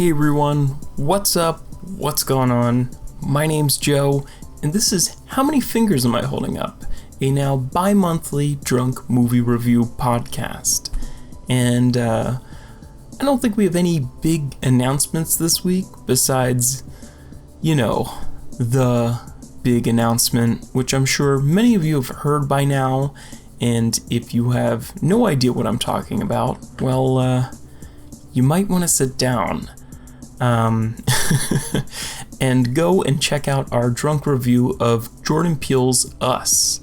Hey everyone, what's up? What's going on? My name's Joe, and this is How Many Fingers Am I Holding Up? A now bi-monthly drunk movie review podcast. And I don't think we have any big announcements this week besides, the big announcement, which I'm sure many of you have heard by now. And if you have no idea what I'm talking about, well, you might want to sit down and go and check out our drunk review of Jordan Peele's Us.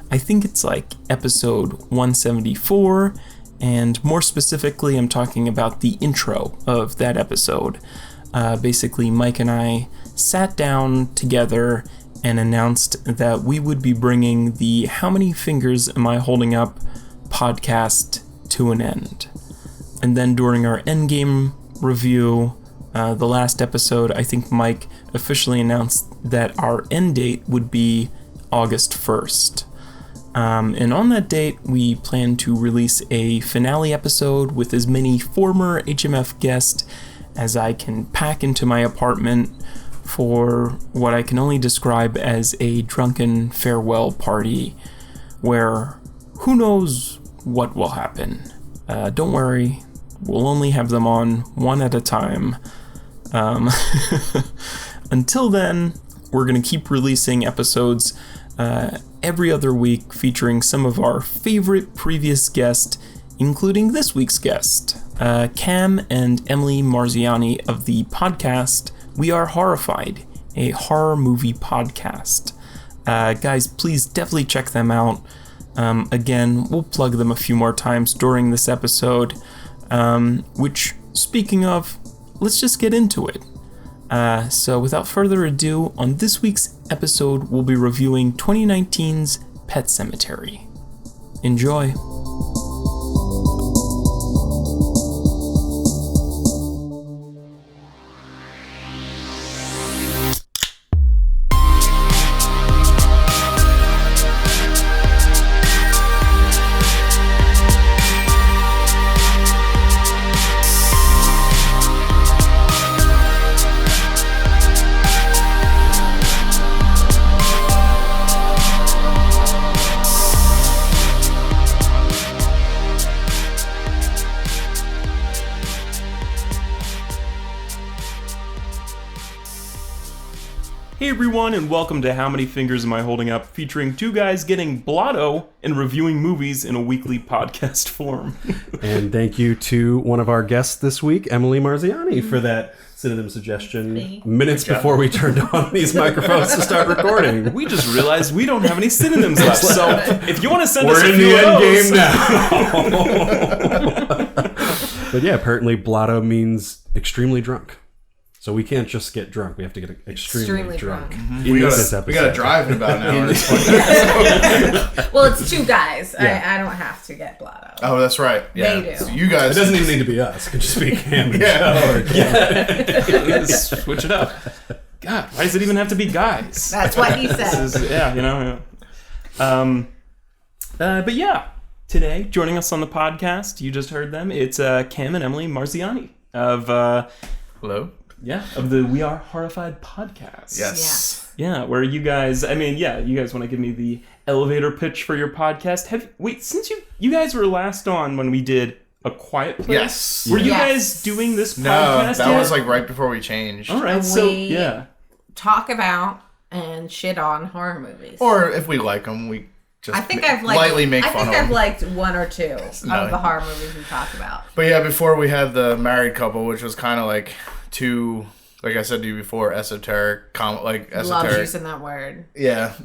I think it's like episode 174, and more specifically, I'm talking about the intro of that episode. Basically, Mike and I sat down together and announced that we would be bringing the How Many Fingers Am I Holding Up podcast to an end. And then during our Endgame review, the last episode, I think Mike officially announced that our end date would be August 1st. And on that date, we plan to release a finale episode with as many former HMF guests as I can pack into my apartment for what I can only describe as a drunken farewell party, where who knows what will happen. Don't worry, we'll only have them on one at a time. Until then, we're going to keep releasing episodes every other week featuring some of our favorite previous guests, including this week's guest, Cam and Emily Marziani of the podcast We Are Horrified, a horror movie podcast. Guys, please definitely check them out. Again, we'll plug them a few more times during this episode, which, speaking of, let's just get into it. So without further ado, on this week's episode, we'll be reviewing 2019's Pet Sematary. Enjoy. Hey everyone, and welcome to How Many Fingers Am I Holding Up, featuring two guys getting blotto and reviewing movies in a weekly podcast form. And thank you to one of our guests this week, Emily Marziani, for that synonym suggestion minutes before we turned on these microphones to start recording. We just realized we don't have any synonyms left, so if you want to send us We're a in few the of end game now. But yeah, apparently blotto means extremely drunk. So we can't just get drunk. We have to get extremely drunk. Mm-hmm. We got to drive in about an hour. Well, it's two guys. Yeah. I don't have to get blotto. Oh, that's right. Yeah. They do. So you guys. It doesn't even need to be us. It could just be Cam and Yeah. Switch it up. God, why does it even have to be guys? That's what he said. But yeah, today, joining us on the podcast, you just heard them, it's Cam and Emily Marziani of... Hello? Yeah, of the We Are Horrified podcast. Yes. Yeah, where you guys, you guys want to give me the elevator pitch for your podcast? Since you guys were last on when we did A Quiet Place? Yes. Were you guys doing this podcast? No, that yet? was like right before we changed. All right, Talk about and shit on horror movies. Or if we like them, we just lightly make fun of them. I think I've liked one or two of the horror movies we talk about. But yeah, before we had the married couple, which was kind of like too, like I said to you before, esoteric. Love using that word. Yeah,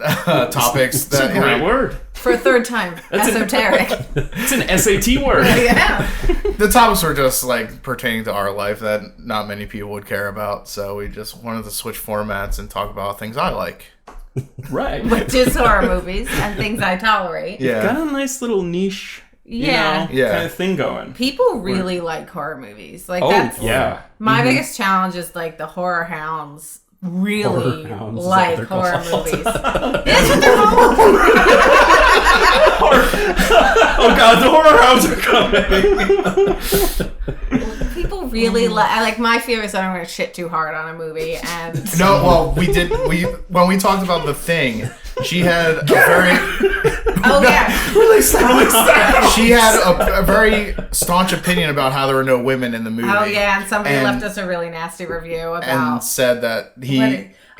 topics. That's a great word. For a third time, esoteric. It's an SAT word. Yeah. The topics were just like pertaining to our life that not many people would care about, so we just wanted to switch formats and talk about things I like. Right. Which is horror movies and things I tolerate. Yeah. Got a nice little niche. Yeah. Kind of thing going. People really like horror movies. Like my biggest challenge is like the horror hounds really like horror movies. That's what they're called. Oh god, the horror hounds are coming. People really like my fear is that I'm going to shit too hard on a movie. And no, well, when we talked about The Thing, she had a very really she had a very staunch opinion about how there were no women in the movie. Oh yeah, and somebody left us a really nasty review about and said that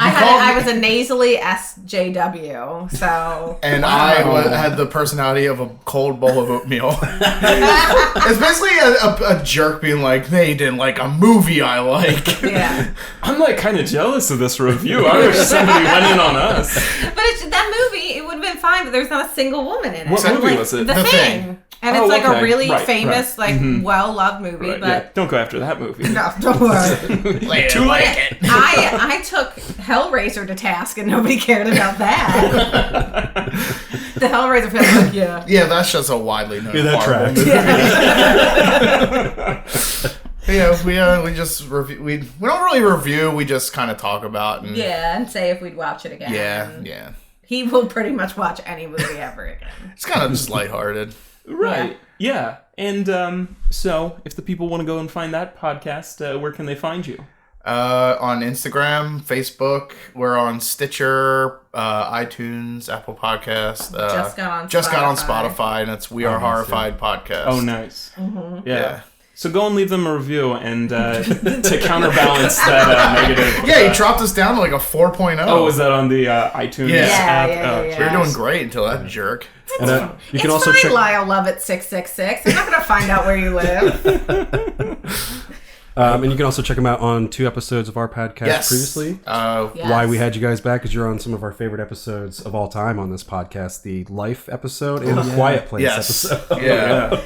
I was a nasally SJW, so and I had the personality of a cold bowl of oatmeal. It's basically a jerk being like, they didn't like a movie I like. Yeah, I'm like kind of jealous of this review. I wish somebody went in on us. But that movie, it would have been fine, but there's not a single woman in it. What movie was it? The Thing. And it's like a really famous, well-loved movie, but... Yeah, don't go after that movie. No, don't worry. Too late. I took Hellraiser to task, and nobody cared about that. The Hellraiser film, like, yeah. Yeah, that's just a widely known horror movie. We just review. We don't really review. We just kind of talk about and say if we'd watch it again. Yeah. He will pretty much watch any movie ever again. It's kind of just lighthearted. Right. Yeah. And so, if the people want to go and find that podcast, where can they find you? On Instagram, Facebook. We're on Stitcher, iTunes, Apple Podcast. Just got on Spotify, and it's We Are Horrified Podcast. Oh, nice. Mm-hmm. Yeah. So go and leave them a review, and to counterbalance that negative. Yeah, he dropped us down to like a 4.0. Oh, was that on the iTunes app? Yeah. We were doing great until that jerk. And, you can also fine, check Lyle Lovett 666. I'm not going to find out where you live. And you can also check them out on 2 episodes of our podcast previously. Why we had you guys back is you're on some of our favorite episodes of all time on this podcast. The Life episode and the Quiet Place episode. Yeah.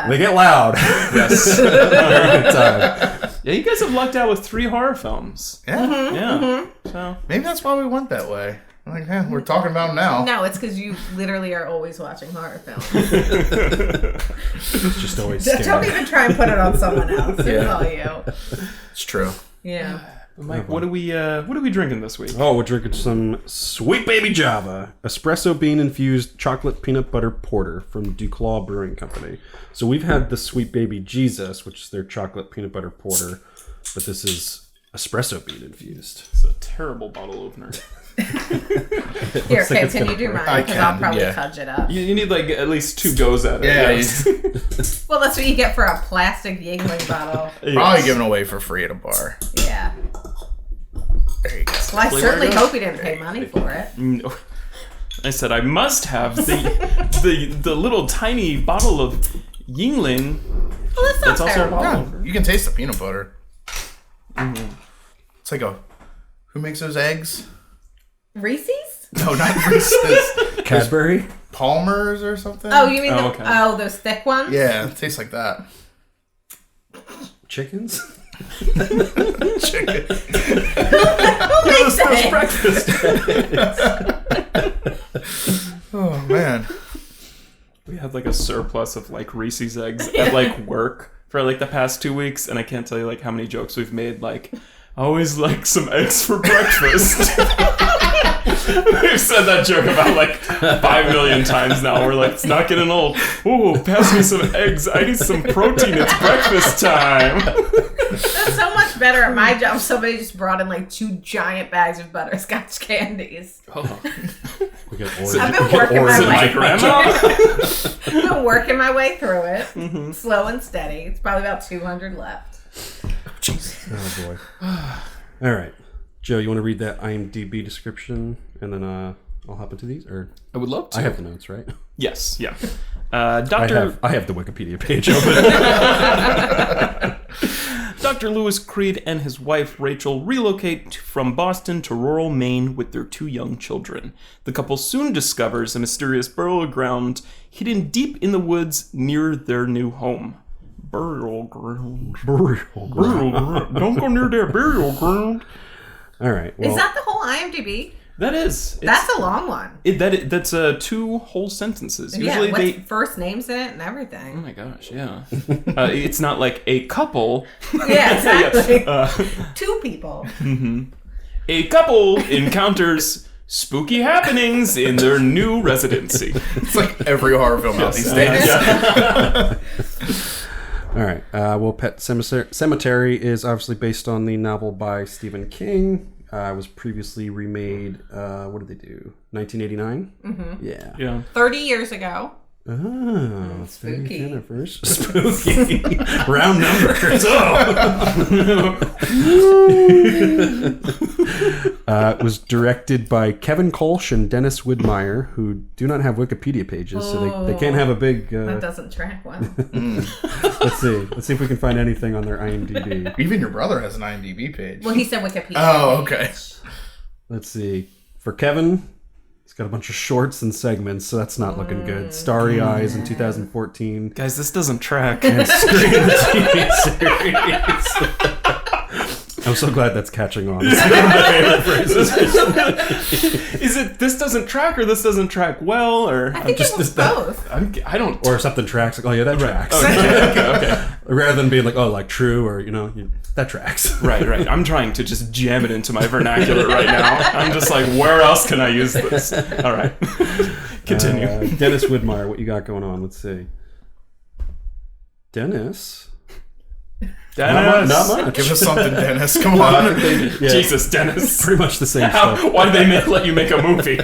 They get loud. Yes. Very good time. Yeah, you guys have lucked out with 3 horror films. Yeah. Mm-hmm. Yeah. So Maybe that's why we went that way. Like, we're talking about them now. No, it's because you literally are always watching horror films. It's just always scary. Don't even try and put it on someone else. It's all you. It's true. Yeah. Mike, what are we drinking this week? Oh, we're drinking some Sweet Baby Java, espresso bean infused chocolate peanut butter porter from Duclaw Brewing Company. So we've had the Sweet Baby Jesus, which is their chocolate peanut butter porter, but this is espresso bean infused. It's a terrible bottle opener. Here, okay, can you do mine? Because I'll probably fudge it up. You need like at least 2 goes at it. Yeah. Well, that's what you get for a plastic Yingling bottle. Probably given away for free at a bar. Yeah. There you go. Well, I certainly hope he didn't pay money for it. No. I said I must have the little tiny bottle of Yingling. Well, that's not terrible. Yeah, you can taste the peanut butter. Mm-hmm. It's like who makes those eggs? Reese's? No, not Reese's. Cadbury? Palmer's or something? Oh, you mean those thick ones? Yeah, it tastes like that. Chickens? Chicken. Those breakfast. Oh man, we had like a surplus of like Reese's eggs at like work for like the past 2 weeks, and I can't tell you like how many jokes we've made. Like, I always like some eggs for breakfast. We've said that joke about like 5 million times now. We're like, it's not getting old. Ooh, pass me some eggs. I need some protein. It's breakfast time. That's so much better at my job. Somebody just brought in like 2 giant bags of butterscotch candies. Oh. I've been working my way. I've been working my way through it, slow and steady. It's probably about 200 left. Jesus. Oh boy. All right, Joe, you want to read that IMDb description, and then I'll hop into these, or I would love to. I have the notes, right? Yes. Yeah. I have the Wikipedia page open. Dr. Lewis Creed and his wife Rachel relocate from Boston to rural Maine with their 2 young children. The couple soon discovers a mysterious burial ground hidden deep in the woods near their new home. Burial ground. Don't go near that burial ground. All right. Well, is that the whole IMDb? That is. That's a long one. That's 2 whole sentences. Usually with first names in it and everything. Oh my gosh, yeah. It's not like a couple. Yeah, exactly. 2 people. Mm-hmm. A couple encounters spooky happenings in their new residency. It's like every horror film out these days. All All right. Well, Pet Cemetery is obviously based on the novel by Stephen King. It was previously remade. What did they do? 1989? Mm-hmm. Yeah. 30 years ago. Oh, spooky. Spooky. Round numbers. It was directed by Kevin Kolsch and Dennis Widmeyer, who do not have Wikipedia pages, so they can't have a big... that doesn't track well. Let's see. Let's see if we can find anything on their IMDb. Even your brother has an IMDb page. Well, he said Wikipedia. Oh, okay. Let's see. For Kevin... He's got a bunch of shorts and segments, so that's not looking good. Starry Eyes in 2014. Guys, this doesn't track. And Scream TV series. I'm so glad that's catching on. It's one of my favorite phrases. Is it this doesn't track or this doesn't track well? Or I think it was both. I don't... Or something tracks. Like, oh, yeah, that tracks. Okay. Rather than being like, oh, like true, or, that tracks. Right. I'm trying to just jam it into my vernacular right now. I'm just like, where else can I use this? All right. Continue. Dennis Widmeyer, what you got going on? Let's see. Dennis? Not much. Give us something, Dennis. Come on. Jesus, Dennis. Pretty much the same stuff. Why did they let you make a movie?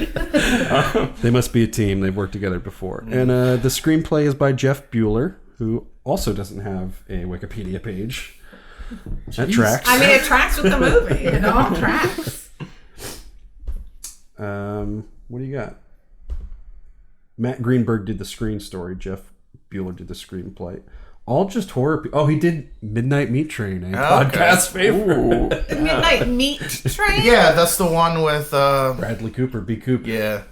They must be a team. They've worked together before. And the screenplay is by Jeff Bueller, who also doesn't have a Wikipedia page. That tracks. I mean, it tracks with the movie. It all tracks. What do you got? Matt Greenberg did the screen story. Jeff Bueller did the screenplay. All just horror. Oh, he did Midnight Meat Train, podcast favorite. Midnight Meat Train? Yeah, that's the one with Bradley Cooper, B. Coop. Yeah.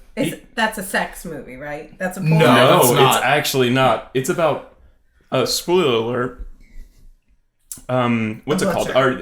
That's a sex movie, right? That's a porn. No, it's not. It's actually not. It's about spoiler alert. What's it called? Our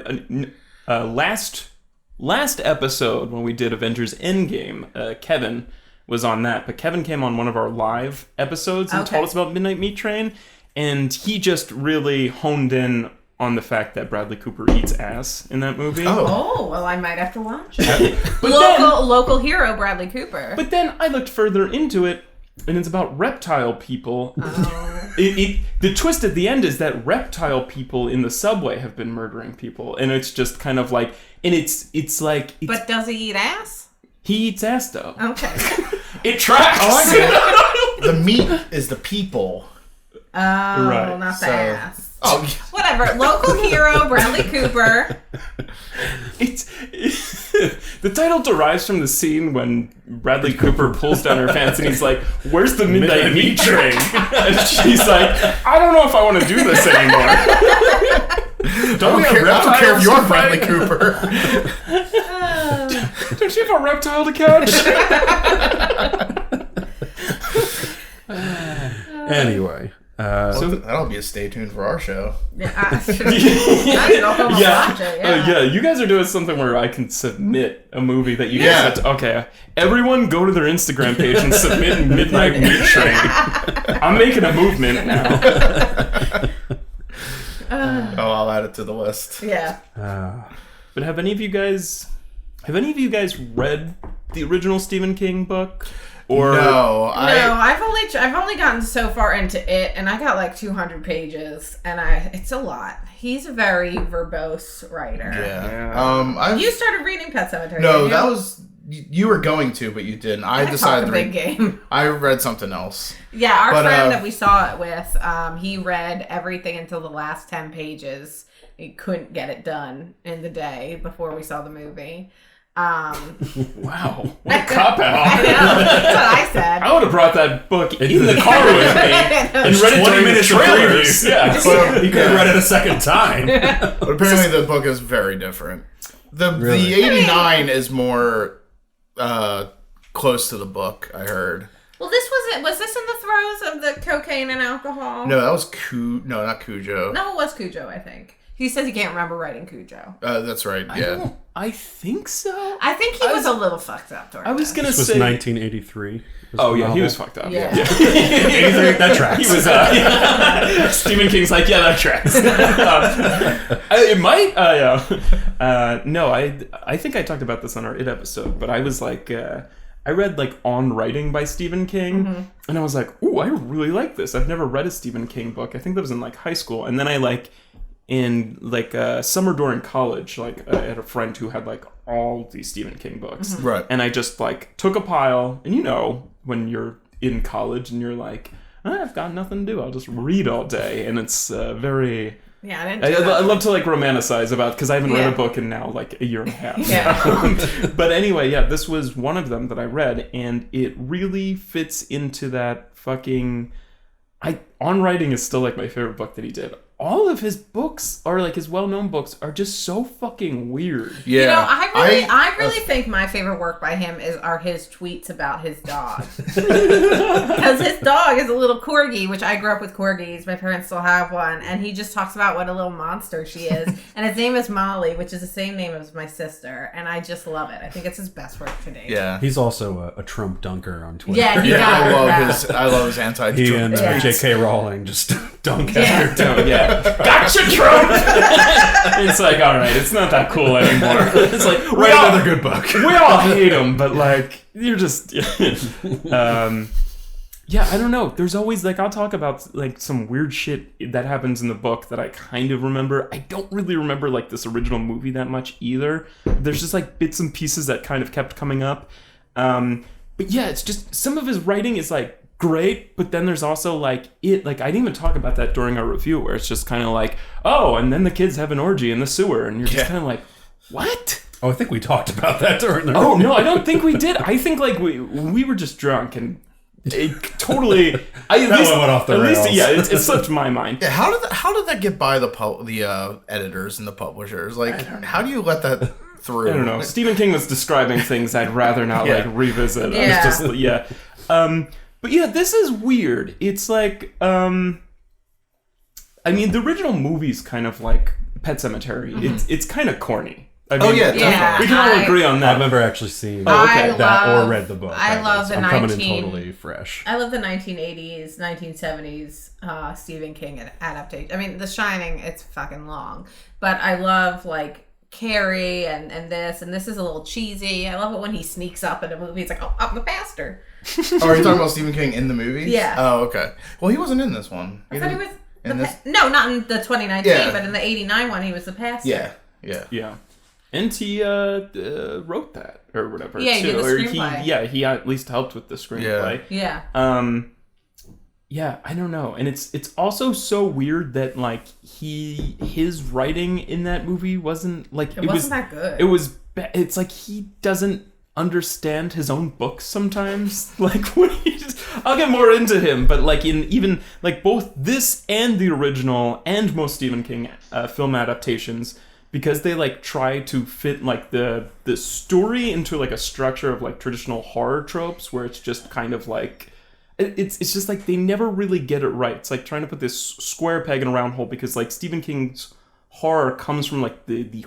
last episode when we did Avengers Endgame, Kevin was on that, but Kevin came on one of our live episodes and told us about Midnight Meat Train, and he just really honed in on the fact that Bradley Cooper eats ass in that movie. Oh, well, I might have to watch it. Local hero Bradley Cooper. But then I looked further into it, and it's about reptile people. Oh. The twist at the end is that reptile people in the subway have been murdering people, and it's just kind of like, and it's like. But does he eat ass? He eats ass though. Okay. It tracks. Oh, I get it. The meat is the people. Oh, Right. not the ass. Oh, whatever. Local hero Bradley Cooper. The title derives from the scene when Bradley Cooper pulls down her pants and he's like, "Where's the Midnight Meat Train?" And she's like, "I don't know if I want to do this anymore." I don't care if you're Bradley Cooper. Don't you have a reptile to catch? Anyway. So that'll be a stay tuned for our show. Yeah, I go home and watch it. Yeah, you guys are doing something where I can submit a movie that you guys have to... Okay, everyone go to their Instagram page and submit Midnight Meat Train. I'm making a movement now. I'll add it to the list. Yeah. But have any of you guys read the original Stephen King book? Or I've only gotten so far into it, and I got like 200 pages, and it's a lot. He's a very verbose writer. Yeah. You started reading Pet Sematary. No, that was you were going to, but you didn't. I decided to read game. I read something else. Yeah, our friend that we saw it with, he read everything until the last 10 pages. He couldn't get it done in the day before we saw the movie. Wow, what a cop out. I know, that's what I said. I would have brought that book in the car with me and read it 20 minutes trailers. Yeah. You could have read it a second time. But apparently the book is very different. The 89 is more close to the book, I heard. Well, was this in the throes of the cocaine and alcohol? No, that was not Cujo. No, it was Cujo, I think. He says he can't remember writing Cujo. That's right, yeah. I think so. I think he was a little fucked up. I was going to say... This was 1983. Oh, yeah, he was fucked up. Yeah. That tracks. He was, Stephen King's like, yeah, that tracks. It might, no, I think I talked about this on our It episode, but I was like, I read like On Writing by Stephen King, and I was like, ooh, I really like this. I've never read a Stephen King book. I think that was in like high school, and then I like in like summer during college, like I had a friend who had like all these Stephen King books, Right? And I just like took a pile, and you know when you're in college and you're like, I've got nothing to do, I'll just read all day, and it's very. Yeah, I love to like romanticize about because I haven't read a book in now like a year and a half. Yeah. But anyway, yeah, this was one of them that I read, and it really fits into that fucking. On Writing is still like my favorite book that he did. All of his books, or like his well-known books, are just so fucking weird. Yeah, you know, I really think my favorite work by him are his tweets about his dog, because his dog is a little corgi, which I grew up with corgis. My parents still have one, and he just talks about what a little monster she is, and his name is Molly, which is the same name as my sister, and I just love it. I think it's his best work to date. Yeah, he's also a Trump dunker on Twitter. Yeah, I love his anti-Trump. He and J.K. Rowling just dunk after dunk. Yeah. Gotcha, Trump! It's like, all right, it's not that cool anymore. It's like, write another good book. We all hate him, but like, you're just, yeah, I don't know. There's always like, I'll talk about like some weird shit that happens in the book that I kind of remember. I don't really remember like this original movie that much either. There's just like bits and pieces that kind of kept coming up. But yeah, it's just some of his writing is like great, but then there's also like I didn't even talk about that during our review, where it's just kind of like, oh, and then the kids have an orgy in the sewer, and you're just kind of like, what? Oh, I think we talked about that during the review. No, I don't think we did. I think like we were just drunk and it totally that one went off the rails. Yeah, it slipped my mind. Yeah, how did that get by the editors and the publishers? Like, how do you let that through? I don't know. Stephen King was describing things I'd rather not like revisit. Yeah. I was just but yeah, this is weird. It's like, I mean, the original movie's kind of like Pet Sematary. It's kind of corny. I mean, we can all agree on that. I've never actually seen that or read the book. I love the coming in totally fresh. I love the 1980s, 1970s Stephen King adaptation. I mean, The Shining, it's fucking long, but I love like Carrie and this is a little cheesy. I love it when he sneaks up in a movie. It's like, oh, I'm the pastor. Oh, are you talking about Stephen King in the movies? Yeah. Oh, okay. Well, he wasn't in this one. I thought he was no, not in the 2019, but in the 89 one, he was the pastor. Yeah. And he wrote that or whatever. Yeah, he did the screenplay. He at least helped with the screenplay. Yeah. Yeah, I don't know. And it's also so weird that like his writing in that movie wasn't like it wasn't that good. It's like he doesn't understand his own books sometimes. Like when I'll get more into him, but like in even like both this and the original and most Stephen King film adaptations, because they like try to fit like the story into like a structure of like traditional horror tropes, where it's just kind of like it's just like they never really get it right. It's like trying to put this square peg in a round hole, because like Stephen King's horror comes from like the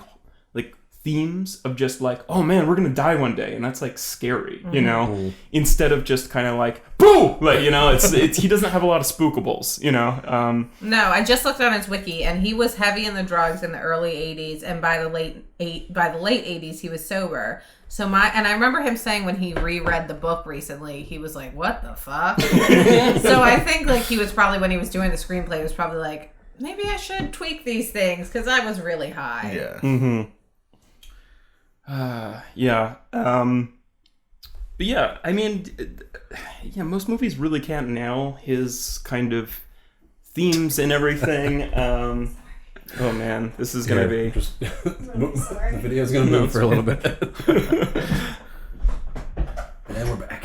like themes of just like, oh man, we're gonna die one day, and that's like scary, you know, instead of just kind of like boo, like, you know, it's he doesn't have a lot of spookables, you know. No, I just looked on his wiki, and he was heavy in the drugs in the early 80s, and by the late 80s he was sober. So I remember him saying when he reread the book recently, he was like, what the fuck? So I think like he was probably, when he was doing the screenplay, he was probably like, maybe I should tweak these things, because I was really high. Yeah. But yeah, I mean, most movies really can't nail his kind of themes and everything. Oh man, this is gonna be the video's gonna move for a little bit. And we're back.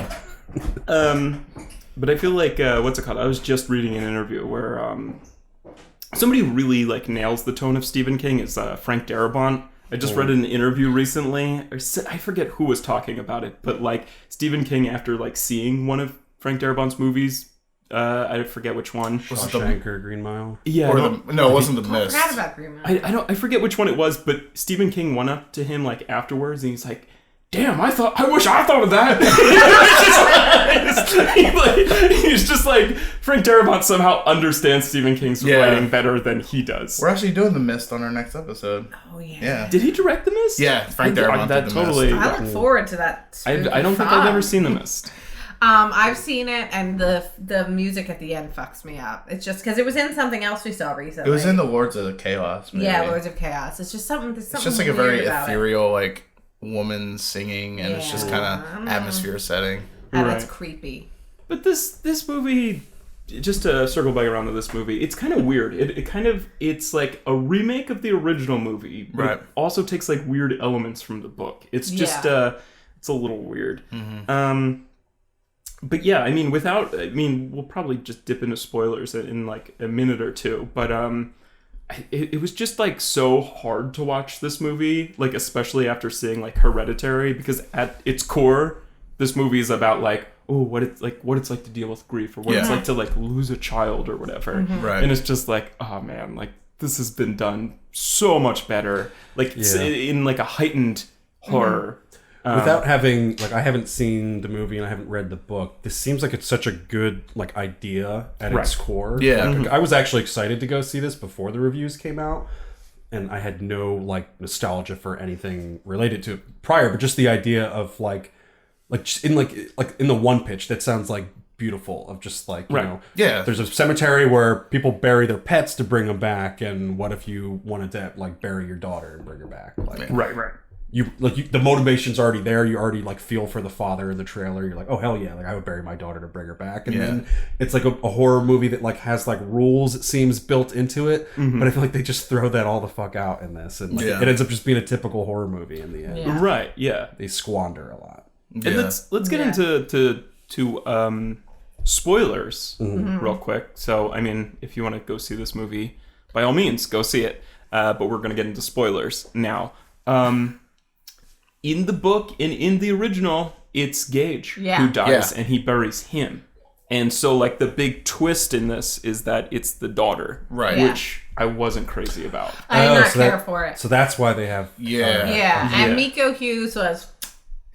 But I feel like what's it called? I was just reading an interview where somebody really like nails the tone of Stephen King. Is Frank Darabont. I just read an interview recently. I forget who was talking about it, but like Stephen King, after like seeing one of Frank Darabont's movies, I forget which one. Shawshank or Green Mile? Yeah. No, it wasn't The Mist. I forgot about Green Mile. I forget which one it was, but Stephen King went up to him like afterwards, and he's like, damn, I wish I thought of that. He's just like, Frank Darabont somehow understands Stephen King's writing better than he does. We're actually doing The Mist on our next episode. Oh, yeah. Yeah. Did he direct The Mist? Yeah, Frank Darabont did The Mist. I look forward to that. I don't think I've ever seen The Mist. I've seen it, and the music at the end fucks me up. It's just because it was in something else we saw recently. It was in the Lords of Chaos. Maybe. Yeah, Lords of Chaos. It's just something. It's just like a very ethereal, like woman singing, and it's just kind of atmosphere setting. And it's creepy. But this movie, just to circle back around to this movie, it's kind of weird. It's like a remake of the original movie, but it also takes like weird elements from the book. It's just it's a little weird. Mm-hmm. But yeah, we'll probably just dip into spoilers in like a minute or two, but it was just like so hard to watch this movie, like especially after seeing like Hereditary, because at its core, this movie is about like, what it's like to deal with grief, or what it's like to like lose a child or whatever. Mm-hmm. Right. And it's just like, oh man, like this has been done so much better, like in like a heightened horror. Without having, like, I haven't seen the movie and I haven't read the book, this seems like it's such a good, like, idea at its core. Yeah. Like, I was actually excited to go see this before the reviews came out, and I had no, like, nostalgia for anything related to it prior, but just the idea of, like in the one pitch, that sounds, like, beautiful, of just, like, you know, there's a cemetery where people bury their pets to bring them back, and what if you wanted to, like, bury your daughter and bring her back? Like, Right. The motivation's already there. You already like feel for the father in the trailer. You're like, oh hell yeah, like I would bury my daughter to bring her back. And then it's like a horror movie that like has like rules, it seems, built into it. Mm-hmm. But I feel like they just throw that all the fuck out in this, and like, it ends up just being a typical horror movie in the end. Yeah. Right. Yeah. They squander a lot. And let's get into spoilers real quick. So I mean, if you want to go see this movie, by all means, go see it. But we're gonna get into spoilers now. In the book and in the original, it's Gage who dies, and he buries him. And so, like, the big twist in this is that it's the daughter, which I wasn't crazy about. I did not care for it. So that's why they have... And Miko Hughes was...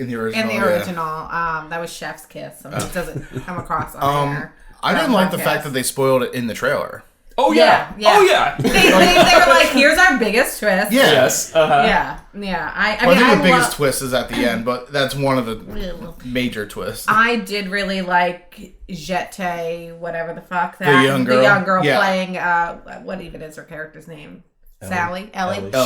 In the original. That was Chef's Kiss. So it doesn't come across on there. I didn't like the fact that they spoiled it in the trailer. Oh yeah. Oh yeah. They were like, "Here's our biggest twist." Yeah. Yes. Yeah. I think the biggest twist is at the end, but that's one of the major twists. I did really like Jette, whatever the fuck that the young girl playing. What even is her character's name? Ellie.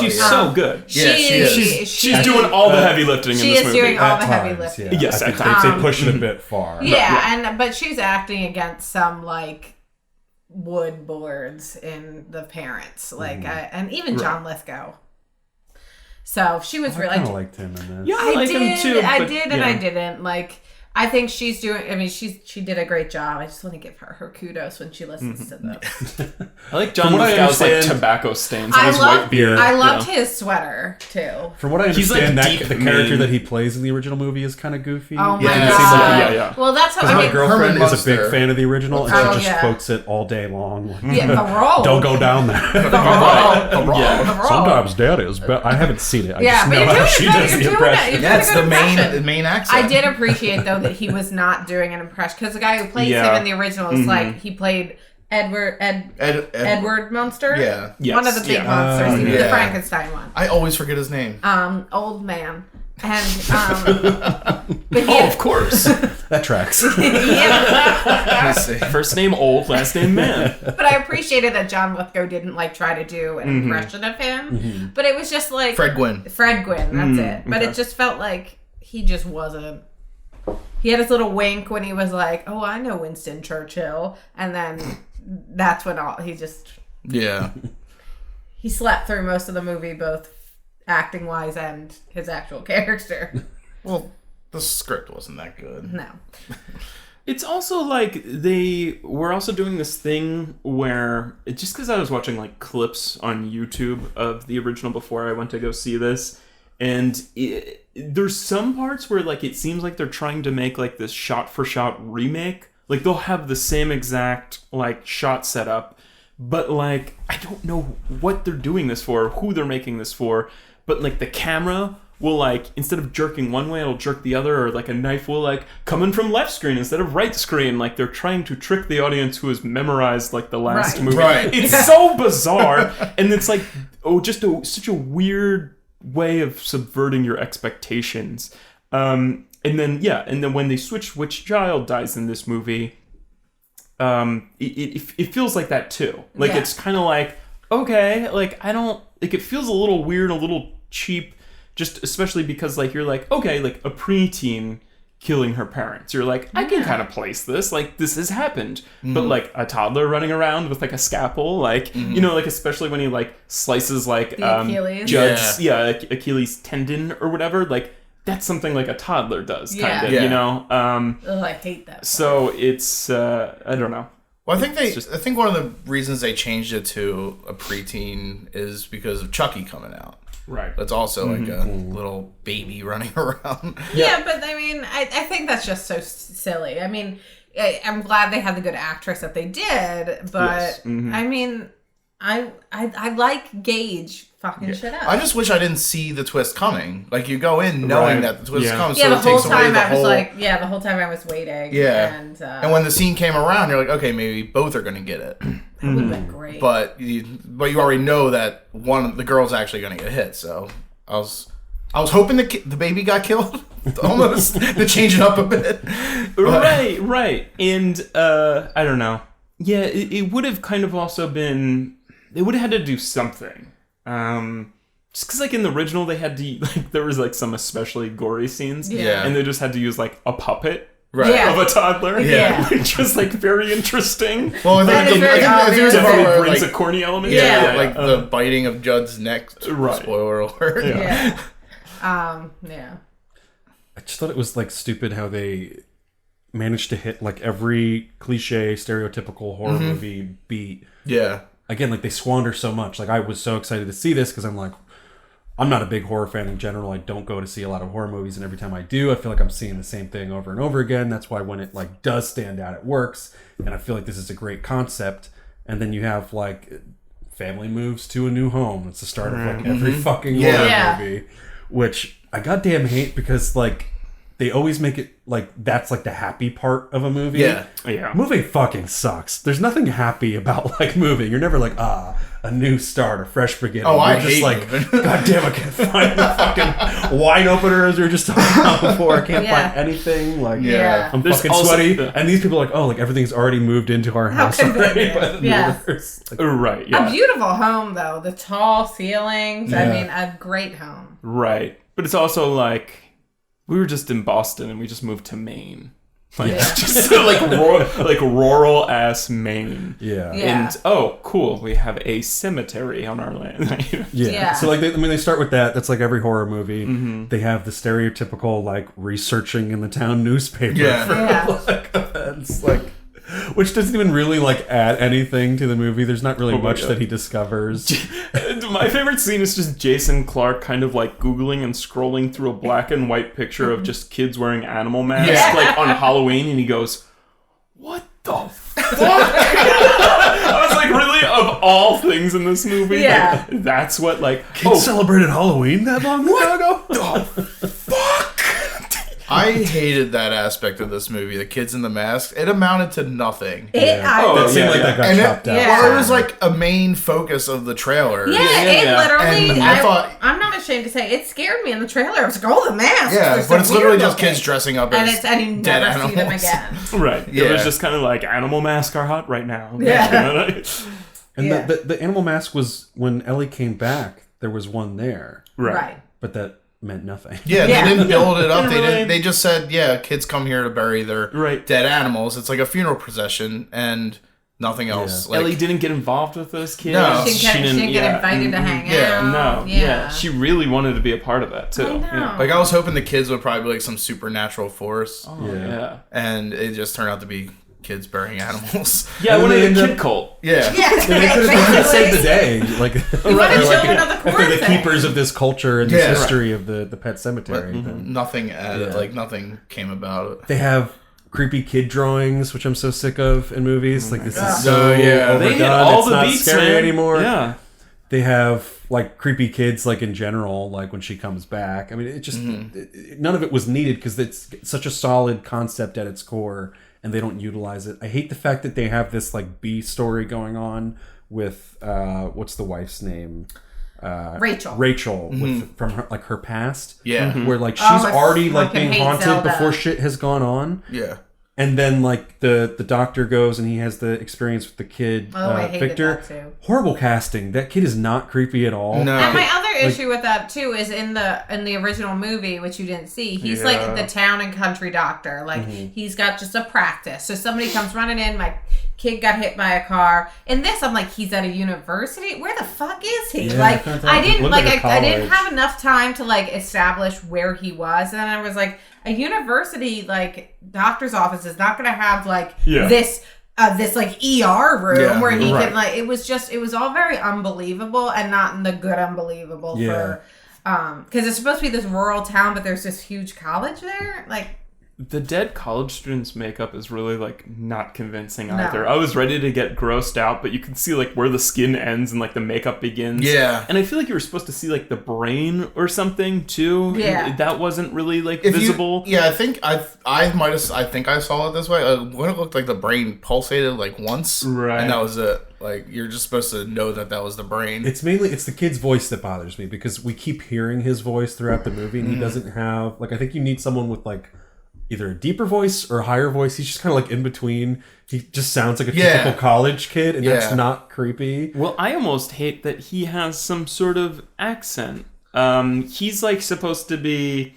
She's so good. Yeah, she's doing all the heavy lifting in this movie. She is doing all the heavy lifting. Yeah. Yes, I think they push it a bit far. Yeah, but she's acting against some like wood boards in the parents, like and even John Lithgow. So she was really. I kind of liked him in this. Yeah, I like him too. I did, and I didn't. Like, I think she's doing. I mean, she did a great job. I just want to give her kudos when she listens to this. I like John Lithgow's like tobacco stains on his white beard. I loved his sweater too. From what I understand, the character that he plays in the original movie is kind of goofy. Oh my god! Yeah. Well, that's how my girlfriend is a big fan of the original, and she just quotes it all day long. The role. Don't go down there. The role. Sometimes Dad is, but I haven't seen it. I just but know how she does the impression. Yeah, it's the main accent. I did appreciate though that he was not doing an impression, because the guy who plays him in the original is like, he played Edward Munster. Yeah. Yes. One of the big monsters. He was the Frankenstein one. I always forget his name. Old man. And of course. That tracks. First name old, last name man. But I appreciated that John Lithgow didn't like try to do an impression of him. But it was just like Fred Gwynn, that's it. But it just felt like he just wasn't. He had his little wink when he was like, "Oh, I know Winston Churchill," and then that's when he just he slept through most of the movie, both acting wise and his actual character. Well, the script wasn't that good. No. It's also like they were also doing this thing where, just because I was watching like clips on YouTube of the original before I went to go see this, and there's some parts where like it seems like they're trying to make like this shot-for-shot remake. Like they'll have the same exact like shot setup, but like I don't know what they're doing this for, who they're making this for, but like the camera will like, instead of jerking one way, it'll jerk the other, or like a knife will like coming from left screen instead of right screen. Like they're trying to trick the audience who has memorized like the last movie. Right. It's so bizarre, and it's like such a weird way of subverting your expectations. And then when they switch which child dies in this movie, it feels like that too. Like it's kind of like, okay, like I don't like, it feels a little weird, a little cheap, just especially because like you're like, okay, like a preteen killing her parents, you're like, I can kind of place this, like this has happened. But like a toddler running around with like a scalpel, like you know, like especially when he like slices like Achilles. Achilles tendon or whatever, like that's something like a toddler does, kind of, Yeah. you know. I hate that. So it's I don't know. Well, I think one of the reasons they changed it to a preteen is because of Chucky coming out. Right. That's also like a little baby running around. Yeah, but I mean, I think that's just so silly. I mean, I'm glad they had the good actress that they did, but I mean, I like Gage fucking shit up. I just wish I didn't see the twist coming. Like you go in knowing that the twist comes, yeah, so the it whole takes away time the I was whole. like, the whole time I was waiting. Yeah. And when the scene came around, you're like, okay, maybe both are gonna get it. that would have been great. But you already know that one of the girl's actually gonna get hit. So I was hoping the baby got killed, almost to change it up a bit. Right. And I don't know. Yeah, it would have kind of also been. They would have had to do something. Just because, like, in the original, they had to, like, there was, like, some especially gory scenes. Yeah. And they just had to use, like, a puppet Right. of a toddler. Yeah. Which was, like, very interesting. Well, I That is think very I think it was Definitely more brings like, a corny element. Yeah. like the biting of Judd's neck. Right. Spoiler alert. Yeah. Yeah. I just thought it was like stupid how they managed to hit like every cliche, stereotypical horror movie beat. Yeah. Again, like they squander so much. Like I was so excited to see this because I'm like, I'm not a big horror fan in general. I don't go to see a lot of horror movies, and every time I do, I feel like I'm seeing the same thing over and over again. That's why when it like does stand out, it works, and I feel like this is a great concept. And then you have like family moves to a new home. It's the start of like every fucking horror movie, which I goddamn hate because like they always make it like that's like the happy part of a movie. Yeah. Yeah. Moving fucking sucks. There's nothing happy about like moving. You're never like, a new start, a fresh beginning. Oh, I You're just hate like, moving. God damn, I can't find the fucking wine opener as we were just talking about before. I can't Yeah. find anything. Like, Yeah. I'm There's fucking also sweaty. the- And these people are like, oh, like everything's already moved into our house already convenient. by the Yes. neighbors. Like, Right. Yeah. A beautiful home, though. The tall ceilings. I Yeah. mean, a great home. Right. But it's also like, we were just in Boston and we just moved to Maine. Like, just like rural ass Maine. yeah. Yeah. And oh, cool, we have a cemetery on our land. Yeah. So like, they start with that. That's like every horror movie. Mm-hmm. They have the stereotypical like researching in the town newspaper. Yeah. For, Yeah. like events, like, which doesn't even really like add anything to the movie. There's not really Oh my much God. that he discovers. My favorite scene is just Jason Clarke kind of like Googling and scrolling through a black and white picture of just kids wearing animal masks Yeah. like on Halloween, and he goes, "What the fuck?" I was like, really? Of all things in this movie? Yeah. Like, that's what like Kids celebrated Halloween that long ago? I hated that aspect of this movie. The kids in the masks. It amounted to nothing. It That seemed like that got And chopped out. well, it was like a main focus of the trailer. yeah. literally. And I thought- I'm not ashamed to say it scared me in the trailer. I was like, oh, the mask. Yeah, but it's literally just kids dressing up and as you dead never see them animals. again. Right. It Yeah. was just kind of like animal masks are hot right now. Yeah. And Yeah. the animal mask was when Ellie came back, there was one there. Right. But that meant nothing. Yeah, Yeah. they didn't build it up. Didn't really- They just said, yeah, kids come here to bury their Right. dead animals. It's like a funeral procession and nothing else. Yeah. Like, Ellie didn't get involved with those kids. No. She didn't get invited to hang Yeah. out. No, yeah. She really wanted to be a part of that too. I know. Yeah. like I was hoping the kids would probably be like some supernatural force, Yeah. and it just turned out to be kids burying animals. Yeah, I And wanted they a end kid up- cult. Yeah. Yeah, They could have saved the day. Like, You want to like, children of the if they're corn the thing. keepers of this culture and this Yeah. history of the pet cemetery. then Nothing added. Yeah. Like nothing came about it. They have creepy kid drawings, which I'm so sick of in movies. Like, this is God. so Oh, yeah. overdone. They hit all it's the not beats, scary man. anymore. Yeah. they have like creepy kids, like in general, like when she comes back. I mean, it just none of it was needed because it's such a solid concept at its core, and they don't utilize it. I hate the fact that they have this like B story going on with what's the wife's name? Rachel. With from her, like her past. Yeah. Where like she's already like being haunted Zelda. before shit has gone on. Yeah. And then like the doctor goes and he has the experience with the kid, I hated Victor. that too. Horrible casting. That kid is not creepy at all. No. And my other issue with that too is in the original movie, which you didn't see, he's like the town and country doctor. Like he's got just a practice. So somebody comes running in, my kid got hit by a car. In this, I'm like, he's at a university. Where the fuck is he? Yeah, like I didn't looked like like a I didn't college. have enough time to like establish where he was, and then I was like, a university like doctor's office is not going to have like this like ER room where he can like. It was all very unbelievable and not in the good unbelievable for because it's supposed to be this rural town, but there's this huge college there. Like the dead college students' makeup is really like not convincing either. I was ready to get grossed out, but you can see like where the skin ends and like the makeup begins. Yeah. And I feel like you were supposed to see like the brain or something too. Yeah. That wasn't really like visible. I think I think I saw it this way. When it looked like the brain pulsated like once, Right. and that was it. Like you're just supposed to know that was the brain. It's the kid's voice that bothers me because we keep hearing his voice throughout the movie, and he doesn't have like I think you need someone with like either a deeper voice or a higher voice. He's just kind of like in between. He just sounds like a typical college kid, and that's not creepy. Well, I almost hate that he has some sort of accent. He's like supposed to be.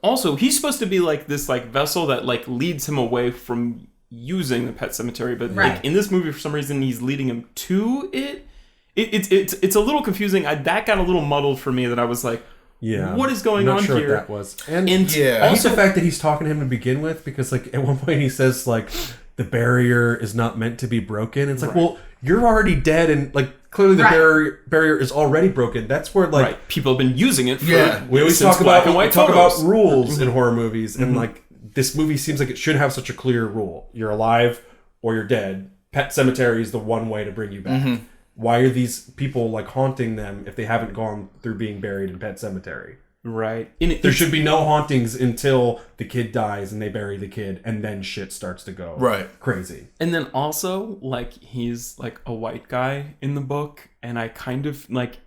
Also, he's supposed to be like this like vessel that like leads him away from using the pet cemetery, but like in this movie, for some reason, he's leading him to it. It's a little confusing. That got a little muddled for me. That I was like, Yeah, what is going on sure here? What that was, and yeah. I hate the fact that he's talking to him to begin with because like at one point he says like the barrier is not meant to be broken. It's like, well, you're already dead, and like clearly the barrier is already broken. That's where like people have been using it. For, we always since talk about photos. rules in horror movies, and like this movie seems like it should have such a clear rule: you're alive or you're dead. Pet cemetery is the one way to bring you back. Why are these people like haunting them if they haven't gone through being buried in Pet Cemetery? Right. There should be no hauntings until the kid dies and they bury the kid, and then shit starts to go crazy. And then also, like, he's like a white guy in the book, and I kind of like,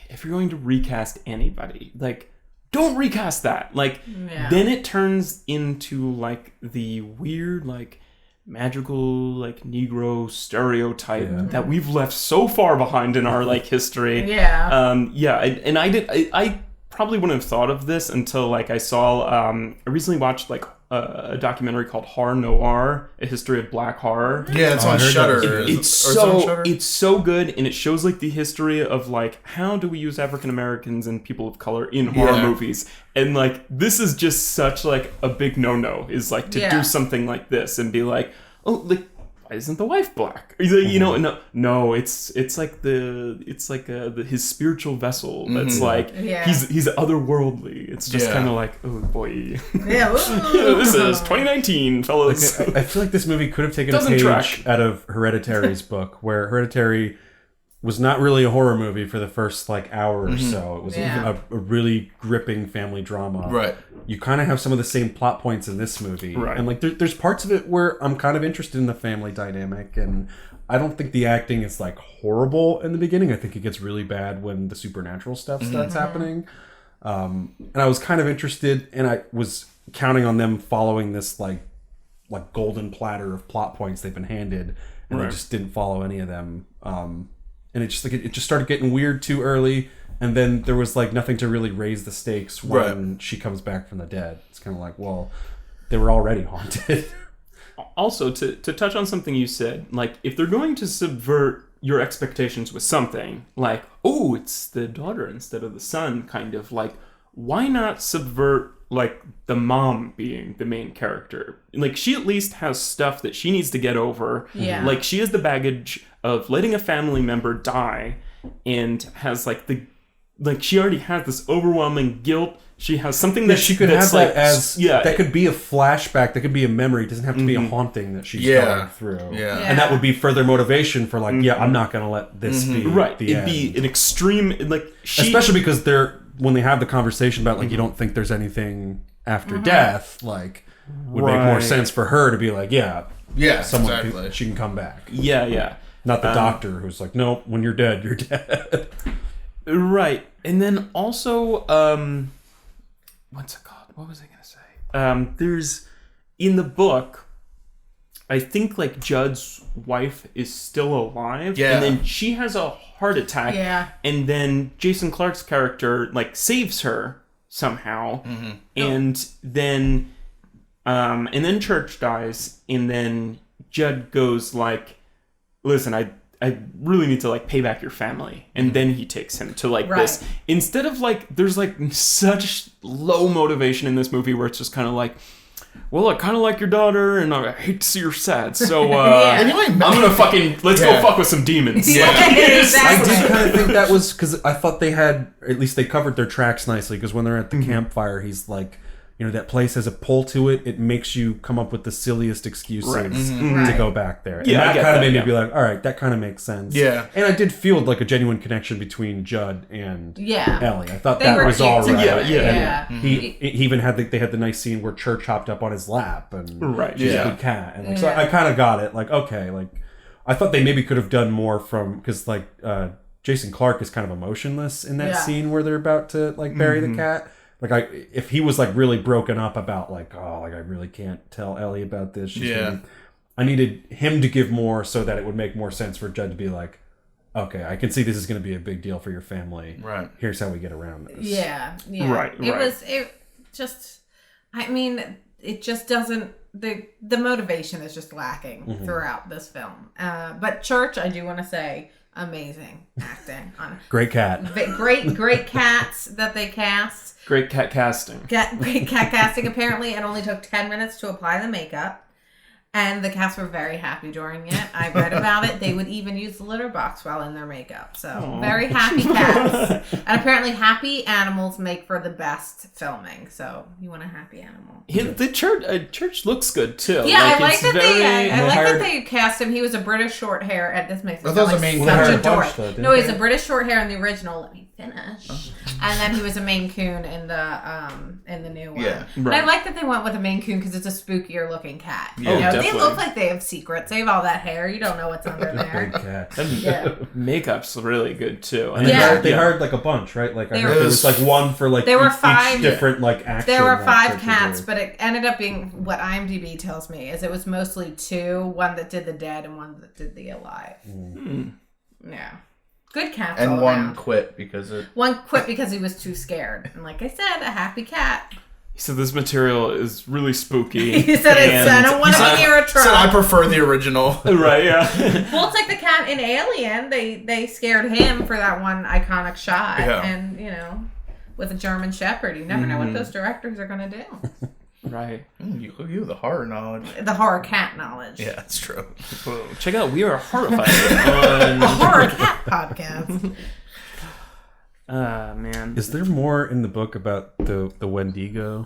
if you're going to recast anybody, like, don't recast that. Like, then it turns into like the weird, like, magical like Negro stereotype that we've left so far behind in our like history. I probably wouldn't have thought of this until like I saw I recently watched like a documentary called Horror Noir, A History of Black Horror. Yeah, it's on Shudder. It's so good, and it shows like the history of like how do we use African Americans and people of color in horror movies, and like this is just such like a big no is like to do something like this and be like, oh, like why isn't the wife black? You know, no, it's like his spiritual vessel that's like he's otherworldly. It's just kind of like, oh boy, this is 2019, fellas. Like, I feel like this movie could have taken a page out of Hereditary's book, where Hereditary was not really a horror movie for the first like hour or so. It was a really gripping family drama. Right. You kind of have some of the same plot points in this movie. Right. And like there's parts of it where I'm kind of interested in the family dynamic, and I don't think the acting is like horrible in the beginning. I think it gets really bad when the supernatural stuff starts happening. And I was kind of interested, and I was counting on them following this like golden platter of plot points they've been handed, and they just didn't follow any of them. And it just started getting weird too early, and then there was like nothing to really raise the stakes when she comes back from the dead. It's kind of like, well, they were already haunted. Also, to touch on something you said, like if they're going to subvert your expectations with something, like, oh, it's the daughter instead of the son, kind of like, why not subvert like the mom being the main character? Like she at least has stuff that she needs to get over. Yeah. Like she has the baggage of letting a family member die, and has like like she already has this overwhelming guilt. She has something that she could have like, that as that could be a flashback, that could be a memory. It doesn't have to be a haunting that she's going through. Yeah. And that would be further motivation for like, I'm not going to let this be the It'd end. be an extreme like especially because when they have the conversation about like you don't think there's anything after death, like would make more sense for her to be like, someone she can come back. Yeah. Not the doctor who's like, nope, when you're dead, you're dead. Right. And then also what's it called? What was I going to say? There's in the book, I think like Judd's wife is still alive. Yeah. And then she has a heart attack. Yeah. And then Jason Clarke's character like saves her somehow. And then Church dies. And then Judd goes like, listen, I really need to like pay back your family, and then he takes him to like this instead of like there's like such low motivation in this movie where it's just kind of like, well, I kind of like your daughter and I hate to see her sad, so I'm gonna fucking let's go fuck with some demons. I did kind of think that was because I thought they had, at least they covered their tracks nicely, because when they're at the campfire he's like, you know, that place has a pull to it. It makes you come up with the silliest excuses to go back there. And that kind of made me be like, all right, that kind of makes sense. Yeah. And I did feel like a genuine connection between Judd and Ellie. I thought They that were was cute all right. together. Yeah. He even had they had the nice scene where Church hopped up on his lap and she's a good cat. And like, so I kind of got it. Like, okay, like I thought they maybe could have done more because like Jason Clarke is kind of emotionless in that scene where they're about to like bury the cat. Like if he was like really broken up about like, oh, like I really can't tell Ellie about this. I needed him to give more so that it would make more sense for Judd to be like, okay, I can see this is going to be a big deal for your family. Right. Here's how we get around this. Yeah. Right. It just doesn't, the motivation is just lacking throughout this film. But Church, I do want to say, amazing acting on Great cat. Great cats that they cast. Great cat casting. Great cat casting. Apparently, it only took 10 minutes to apply the makeup, and the cats were very happy during it. I read about it. They would even use the litter box while in their makeup. So very happy cats. And apparently, happy animals make for the best filming. So you want a happy animal. The church looks good too. Yeah, like, I like that they cast him. He was a British short hair, and this makes me That sound was like the main such a character. dork. Though, No, he's a British short hair in the original. Let me finish. And then he was a Maine Coon in the new one. Yeah. And I like that they went with a Maine Coon because it's a spookier looking cat. Yeah. You know, definitely. they look like they have secrets. They have all that hair. You don't know what's under Big there. cat. Makeup's really good too. And they hired like a bunch, right? Like I heard there was like one for like each different like action. There were 5 cats, but it ended up being what IMDb tells me is it was mostly 2, one that did the dead and one that did the alive. Yeah. Good cats and all one around. quit because he was too scared. And like I said, a happy cat. So this material is really spooky. He said I don't want to be near a truck. said I prefer the original. Right, yeah. Well, it's like the cat in Alien. They scared him for that one iconic shot. Yeah. And, you know, with a German Shepherd, you never know what those directors are going to do. Right. You have the horror knowledge. The horror cat knowledge. Yeah, that's true. Whoa. Check out We Are Horrified on... A horror cat podcast. Man. Is there more in the book about the Wendigo?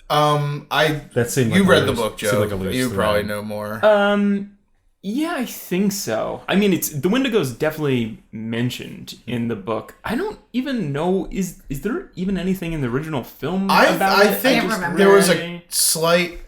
That seemed you like read a the loose- book, seemed Joe. like a loose You thread. probably know more. Yeah, I think so. I mean, the Wendigo is definitely mentioned in the book. I don't even know, is there even anything in the original film about it? I think can't remember. there was a slight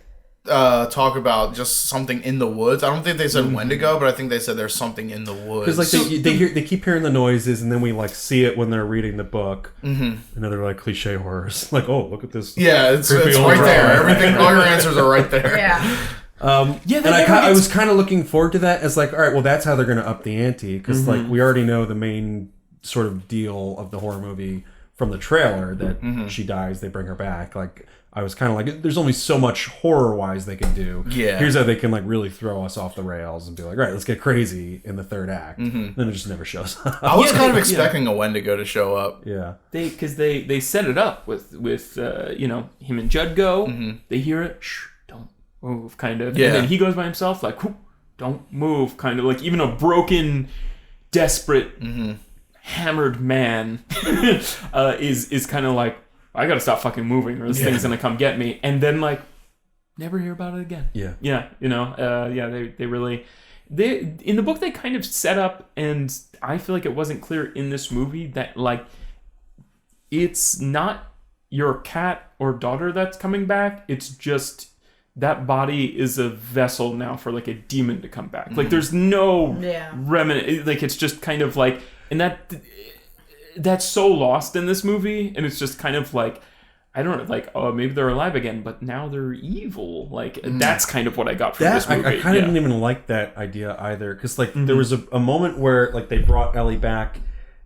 talk about just something in the woods. I don't think they said Wendigo, but I think they said there's something in the woods. Because like they keep hearing the noises, and then we like see it when they're reading the book. And they're like cliche horrors, like, oh, look at this. Yeah, it's creepy right old there. drawing. Everything, all your answers are right there. Yeah. And I was kind of looking forward to that as like, all right, well, that's how they're going to up the ante, because like we already know the main sort of deal of the horror movie from the trailer that she dies, they bring her back. Like I was kind of like, there's only so much horror wise they can do. Yeah. Here's how they can like really throw us off the rails and be like, all right, let's get crazy in the third act. Then it just never shows up. I was kind of expecting a Wendigo to show up. Yeah. Because they set it up with you know, him and Judd go. They hear it. Shh, don't move, kind of. Yeah. And then he goes by himself, like, whoop, don't move, kind of like even a broken, desperate hammered man is kind of like, I gotta stop fucking moving or this thing's gonna come get me, and then like never hear about it again. They really in the book they kind of set up, and I feel like it wasn't clear in this movie that like it's not your cat or daughter that's coming back, it's just that body is a vessel now for like a demon to come back. Like there's no remnant, like it's just kind of like, and that's so lost in this movie, and it's just kind of like, I don't know, like, oh, maybe they're alive again, but now they're evil. Like that's kind of what I got from this movie. I kind of didn't even like that idea either, because like there was a moment where like they brought Ellie back,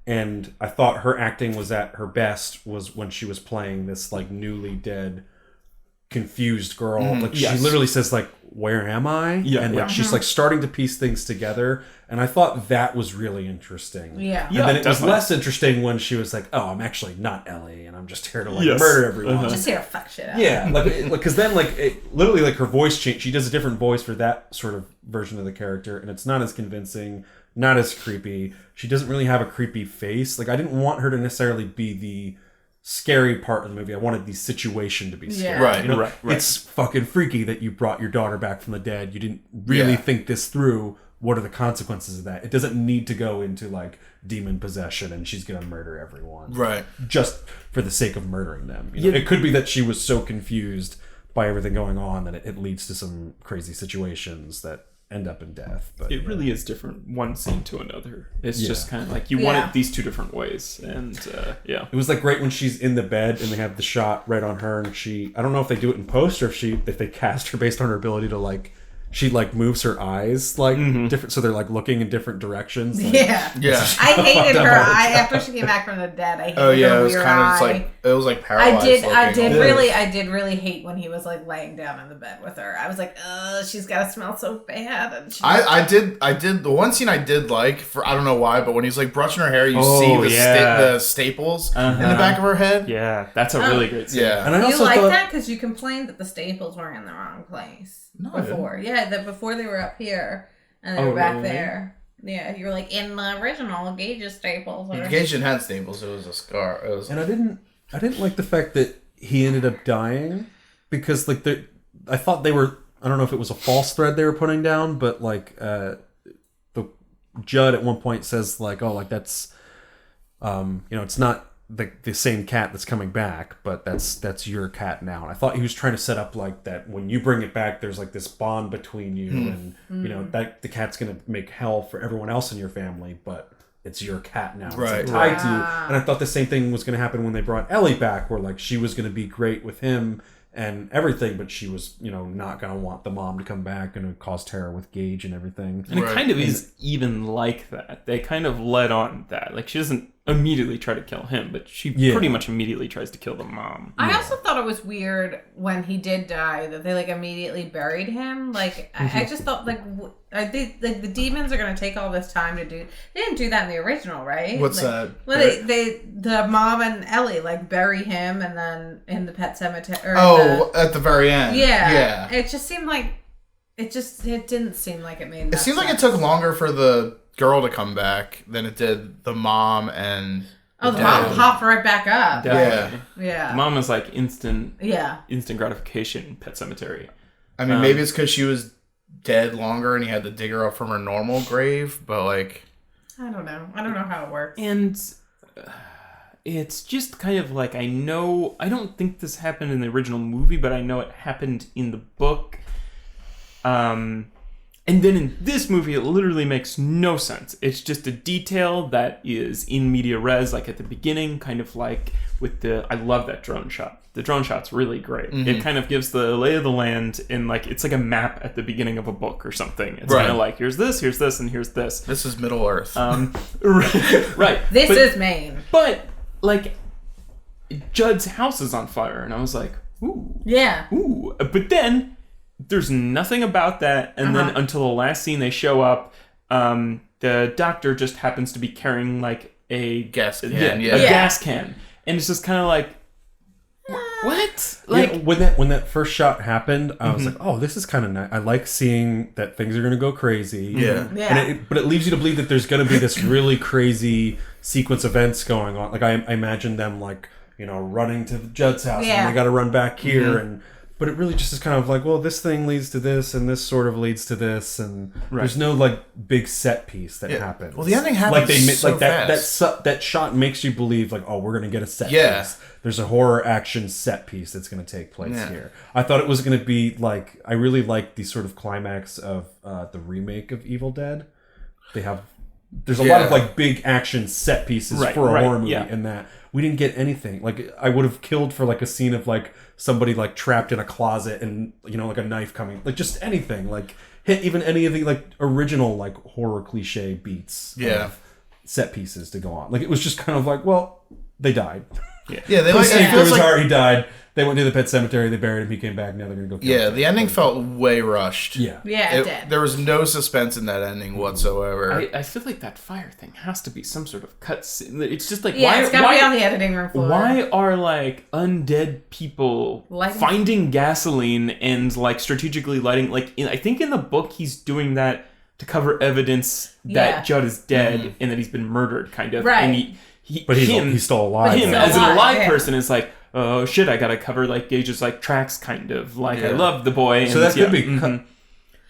and I thought her acting was at her best was when she was playing this like newly dead, confused girl. Like she literally says like, "Where am I?" And like she's like starting to piece things together, and I thought that was really interesting. And then it was less interesting when she was like, "Oh, I'm actually not Ellie, and I'm just here to like murder everyone." Just here to fuck shit up. Yeah, like because then like it, literally like her voice changed. She does a different voice for that sort of version of the character, and it's not as convincing, not as creepy. She doesn't really have a creepy face. Like I didn't want her to necessarily be the scary part of the movie. I wanted the situation to be scary. Right, you know, right. It's fucking freaky that you brought your daughter back from the dead. You didn't really think this through. What are the consequences of that? It doesn't need to go into like demon possession and she's gonna murder everyone. Right. Just for the sake of murdering them. You know? It could be that she was so confused by everything going on that it leads to some crazy situations that end up in death. But it really is different one scene to another. It's just kind of like you want it these two different ways, and it was like great when she's in the bed and they have the shot right on her, and I don't know if they do it in post or if they cast her based on her ability to like, she like moves her eyes like different, so they're like looking in different directions. Like, I hated her eye after she came back from the dead. I hated her it was weird kind eye. of like it was like paralyzed. I did really hate when he was like laying down in the bed with her. I was like, she's gotta smell so bad. And I did the one scene I did like, for I don't know why, but when he's like brushing her hair, you see the staples in the back of her head. Yeah, that's a really great scene. Yeah, and I you also like thought, that because you complained that the staples were in the wrong place before. Yeah, that before they were up here and they were back there. Yeah, you were like, in the original, Gage's staples. Gage didn't have staples. It was a scar. And I didn't like the fact that he ended up dying, because like I thought they were, I don't know if it was a false thread they were putting down, but like the Judd at one point says like, oh, like that's it's not the same cat that's coming back, but that's your cat now. And I thought he was trying to set up like that when you bring it back, there's like this bond between you, and you know that the cat's gonna make hell for everyone else in your family, but it's your cat now. Right. It's like tied to you. And I thought the same thing was gonna happen when they brought Ellie back, where like she was gonna be great with him and everything, but she was, not gonna want the mom to come back, and it caused terror with Gage and everything. And it kind of is even like that. They kind of led on that. Like she doesn't immediately try to kill him, but she pretty much immediately tries to kill the mom. I also thought it was weird when he did die that they like immediately buried him. Like I just thought like the demons are gonna take all this time to do. They didn't do that in the original, right? What's like, that? Well, the mom and Ellie like bury him, and then in the pet cemetery. At the very end. Yeah. It just seemed like it didn't seem like it made. It seemed like it took longer for the girl to come back than it did the mom and the mom popped right back up. Definitely. Yeah. The mom is like instant gratification in Pet Sematary. I mean, maybe it's because she was dead longer and he had to dig her up from her normal grave, but like, I don't know how it works. And it's just kind of like, I don't think this happened in the original movie, but I know it happened in the book. And then in this movie, it literally makes no sense. It's just a detail that is in media res, like at the beginning, kind of like with I love that drone shot. The drone shot's really great. It kind of gives the lay of the land, and like it's like a map at the beginning of a book or something. It's kind of like, here's this, and here's this. This is Middle Earth. Right. This is Maine. But like, Judd's house is on fire, and I was like, ooh. Yeah. Ooh. But then there's nothing about that, and then until the last scene they show up, the doctor just happens to be carrying like a gas can, gas can, and it's just kind of like, what? Like when that first shot happened, I was like, oh, this is kind of nice. I like seeing that things are going to go crazy. Yeah. But it leaves you to believe that there's going to be this really crazy sequence events going on. Like I imagine them like, you know, running to Judd's house and they got to run back here but it really just is kind of like, well, this thing leads to this and this sort of leads to this, and there's no like big set piece that happens. Well, the ending happens that shot makes you believe like, oh, we're gonna get a set piece. There's a horror action set piece that's gonna take place here. I thought it was gonna be like, I really liked the sort of climax of the remake of Evil Dead. There's a lot of like big action set pieces for a horror movie in that. We didn't get anything. Like, I would have killed for like a scene of like somebody like trapped in a closet and, you know, like a knife coming, like just anything, like hit even any of the like original like horror cliche beats set pieces to go on. Like, it was just kind of like, well, they died. They like, he died. They went to the pet cemetery. They buried him. He came back. Now they're gonna go kill him. The ending felt way rushed. It did. There was no suspense in that ending whatsoever. I feel like that fire thing has to be some sort of cut scene. It's just like, it's gotta be on the editing room floor. Why are like undead people finding gasoline and like strategically lighting? Like, I think in the book he's doing that to cover evidence that Judd is dead and that he's been murdered, kind of. Right. And he's still alive. But him as an alive person is like, oh shit, I gotta cover like Gage's like tracks, kind of like I love the boy. So that could be cut.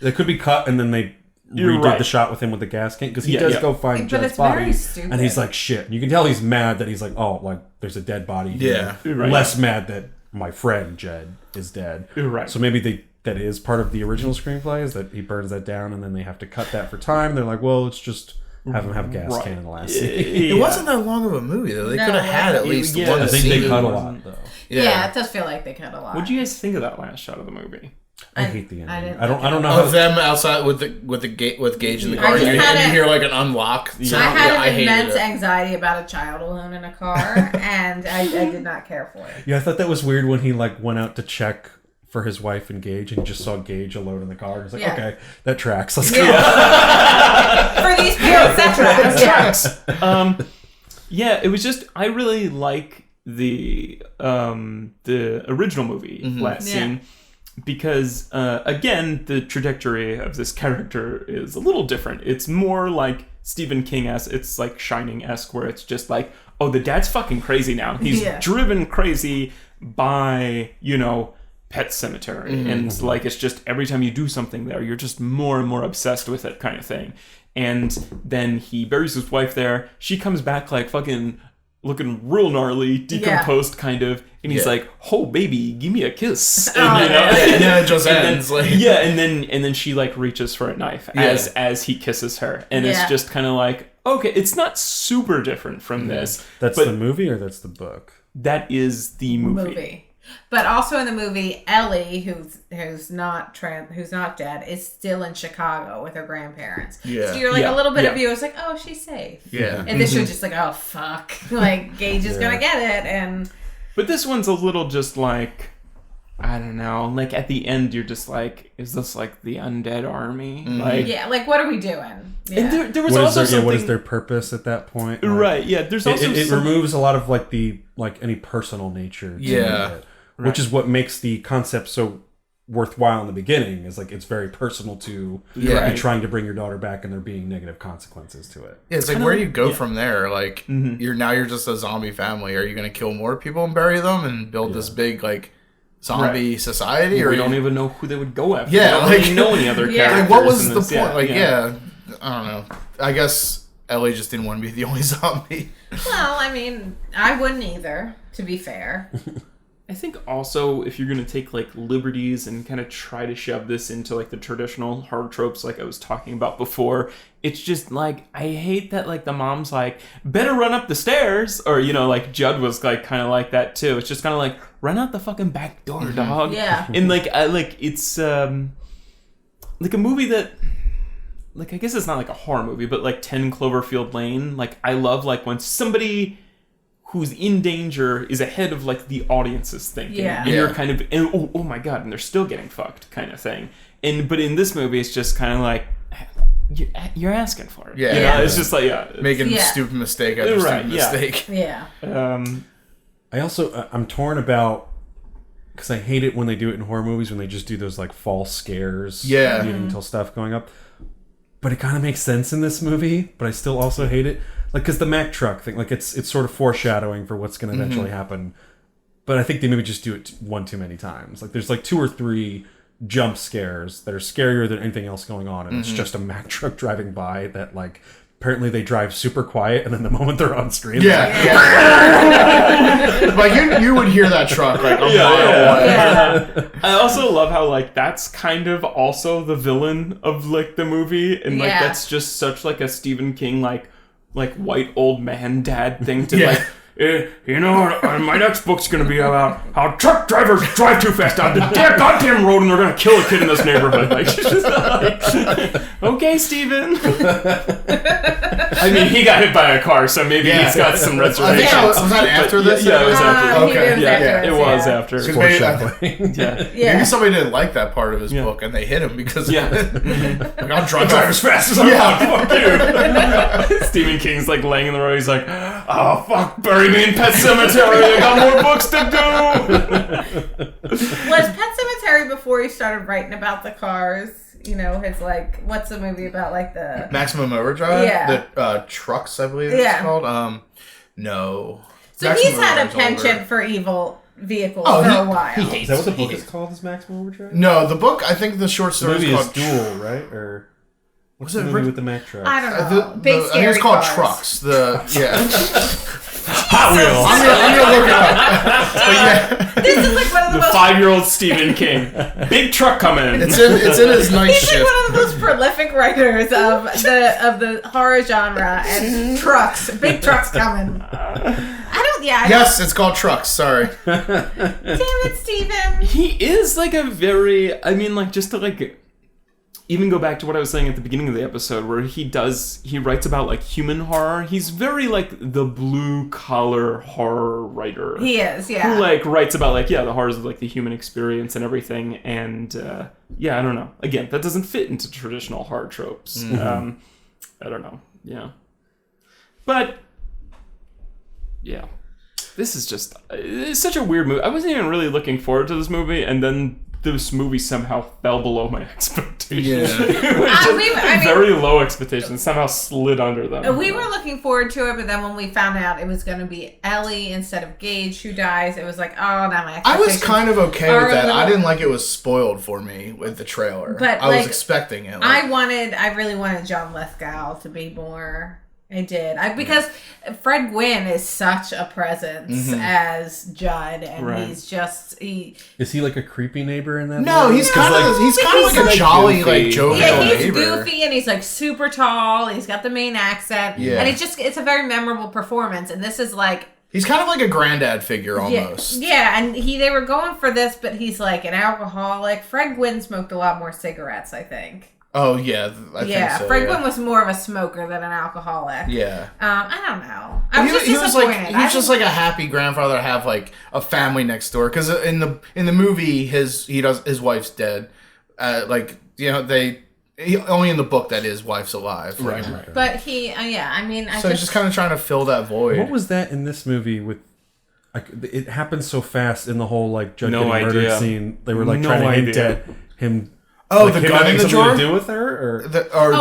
That could be cut, and then they redid the shot with him with the gas can, because he does go find Judd's body, and he's like shit. And you can tell he's mad that he's like, oh, like there's a dead body here. Less mad that my friend Jed is dead. So maybe that is part of the original screenplay, is that he burns that down, and then they have to cut that for time. They're like, well, let's just have him have a gas can in the last scene. It wasn't that long of a movie, though. They could have had at least one scene. I think they cut a lot, though. Yeah, it does feel like they cut a lot. What do you guys think of that last shot of the movie? I hate the ending. I don't know of them outside with Gage in the car, and you hear like an unlock sound. I had immense anxiety about a child alone in a car, and I did not care for it. Yeah, I thought that was weird when he like went out to check for his wife and Gage, and he just saw Gage alone in the car. And he's like, okay, that tracks. Let's go. For these parents, that tracks. It was just, I really like the original movie last scene, because again, the trajectory of this character is a little different. It's more like Stephen King-esque. It's like Shining-esque, where it's just like, oh, the dad's fucking crazy now. He's driven crazy by, you know, Pet Cemetery, and like, it's just every time you do something there, you're just more and more obsessed with it, kind of thing. And then he buries his wife there. She comes back like fucking looking real gnarly, decomposed, kind of, and he's like, "Oh baby, give me a kiss." And, it just ends. And then she like reaches for a knife as he kisses her, and it's just kind of like, okay, it's not super different from this. That's the movie, or that's the book? That is the movie. But also in the movie, Ellie, who's not dead, is still in Chicago with her grandparents. So you're like, a little bit of you is like, oh, she's safe. And this was just like, oh fuck, like Gage is gonna get it. But this one's a little just like, I don't know, like at the end you're just like, is this like the undead army? Like, like what are we doing? And there was also something. What is their purpose at that point? Like, there's also it removes a lot of like any personal nature. To it. Which is what makes the concept so worthwhile in the beginning, is like it's very personal to you trying to bring your daughter back, and there being negative consequences to it. It's like, where do you go from there? Like, you're just a zombie family. Are you going to kill more people and bury them and build this big like zombie society? Or we don't even know who they would go after. Yeah, we don't really know any other characters. Like, what was the point? I don't know. I guess Ellie just didn't want to be the only zombie. Well, I mean, I wouldn't either, to be fair. I think also, if you're going to take like liberties and kind of try to shove this into like the traditional horror tropes like I was talking about before, it's just like, I hate that like the mom's like, better run up the stairs, or, you know, like Judd was like kind of like that too. It's just kind of like, run out the fucking back door, dog. And like it's like a movie that, like, I guess it's not like a horror movie, but like 10 Cloverfield Lane, like I love like when somebody who's in danger is ahead of like the audience's thinking, and you're kind of, and, oh my god, and they're still getting fucked, kind of thing. But in this movie, it's just kind of like, you're asking for it. It's just like making stupid mistake after stupid mistake. I also I'm torn about, because I hate it when they do it in horror movies, when they just do those like false scares, until stuff going up. But it kind of makes sense in this movie, but I still also hate it. because the Mack truck thing, like it's sort of foreshadowing for what's going to eventually happen. But I think they maybe just do it one too many times. Like there's like 2 or 3 jump scares that are scarier than anything else going on, and it's just a Mack truck driving by that like apparently they drive super quiet, and then the moment they're on screen, like you would hear that truck like a mile away. I also love how like that's kind of also the villain of like the movie, and like that's just such like a Stephen King like white old man dad thing to like. You know, my next book's going to be about how truck drivers drive too fast down the goddamn road and they're going to kill a kid in this neighborhood. Like, okay, Steven. I mean, he got hit by a car, so maybe he's got some reservations. Was that after this? Yeah, it was after. Okay. It was after. Maybe somebody didn't like that part of his book and they hit him because of it. Like, I'll drive as fast as I want. Fuck you. Stephen King's like laying in the road. He's like, oh, fuck, bury me in Pet Sematary. I got more books to do. Was Pet Sematary before he started writing about the cars? You know, his like, what's the movie about? Like the Maximum Overdrive? Yeah. The trucks, I believe it's called. No. So Maximum he's had a Overdrive's penchant older. for evil vehicles for a while. Is that what the book is called? Is Maximum Overdrive? No, the book. I think the short story movie is called Duel, right? Or what's the movie with the Mack trucks? I don't know. Big I think it's called cars. Trucks. Hot Wheels. I'm gonna look it up. But yeah, This is like one of the most 5-year-old Stephen King. Big truck coming in. it's in his night He's shift. like one of the most prolific writers of the horror genre and trucks. Big trucks coming. Yes, it's called Trucks. Sorry. Damn it, Steven. He is like a very, I mean, like just to like even go back to what I was saying at the beginning of the episode where he writes about like human horror. He's very like the blue collar horror writer. He is, yeah. Who like writes about like, the horrors of like the human experience and everything. And I don't know. Again, that doesn't fit into traditional horror tropes. I don't know. Yeah. But yeah. This is just, it's such a weird movie. I wasn't even really looking forward to this movie, and then this movie somehow fell below my expectations. Yeah. Very low expectations, somehow slid under them. We were looking forward to it, but then when we found out it was going to be Ellie instead of Gage who dies, it was like, oh, now my expectations I was kind of okay with that. little... I didn't like it was spoiled for me with the trailer. But I was expecting it. Like, I really wanted John Lithgow to be more... I did. Because Fred Gwynn is such a presence as Judd, and he's just Is he like a creepy neighbor in that? No, movie? he's kind of like a jolly, goofy. Like jovial he's neighbor. goofy and he's like super tall. He's got the Maine accent, and it's a very memorable performance. And this is like he's kind of like a granddad figure almost. Yeah, and they were going for this, but he's like an alcoholic. Fred Gwynn smoked a lot more cigarettes, I think. Oh, yeah. I think so, Fred Gwynn was more of a smoker than an alcoholic. Yeah. I don't know. I was just disappointed. He was just like a happy grandfather to have like a family next door. Because in the movie, his wife's dead. Only in the book that his wife's alive. Right. But he's just kind of trying to fill that void. What was that in this movie with... it happened so fast in the whole like Judd getting murdered scene. They were like trying to hint at him... Oh, like the gun in the drawer? To do with her,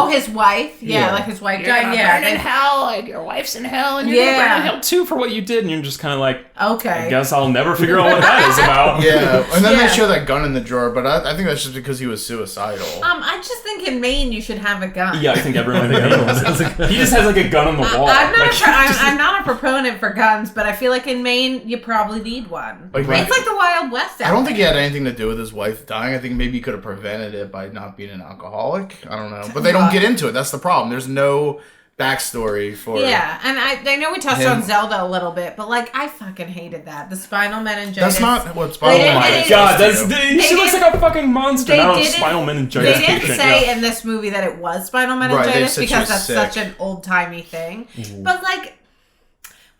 his wife. Yeah, like his wife died. Yeah, in hell. Like your wife's in hell, and you're gonna burn in hell too for what you did. And you're just kind of like, okay. I guess I'll never figure out what that is about. Yeah, and then they show that gun in the drawer, but I think that's just because he was suicidal. I just think in Maine you should have a gun. Yeah, I think everyone in Maine has a gun. He just has like a gun on the wall. I'm not a proponent for guns, but I feel like in Maine you probably need one. It's like the Wild West. I don't think he had anything to do with his wife dying. I think maybe he could have prevented it by not being an alcoholic. I don't know, but they don't get into it. That's the problem. There's no backstory for and I know we touched on Zelda a little bit, but like I fucking hated that the spinal meningitis. That's not what spinal meningitis. Oh my god, she looks like a fucking monster. Now spinal meningitis. They didn't say in this movie that it was spinal meningitis because that's sick. such an old timey thing. But like,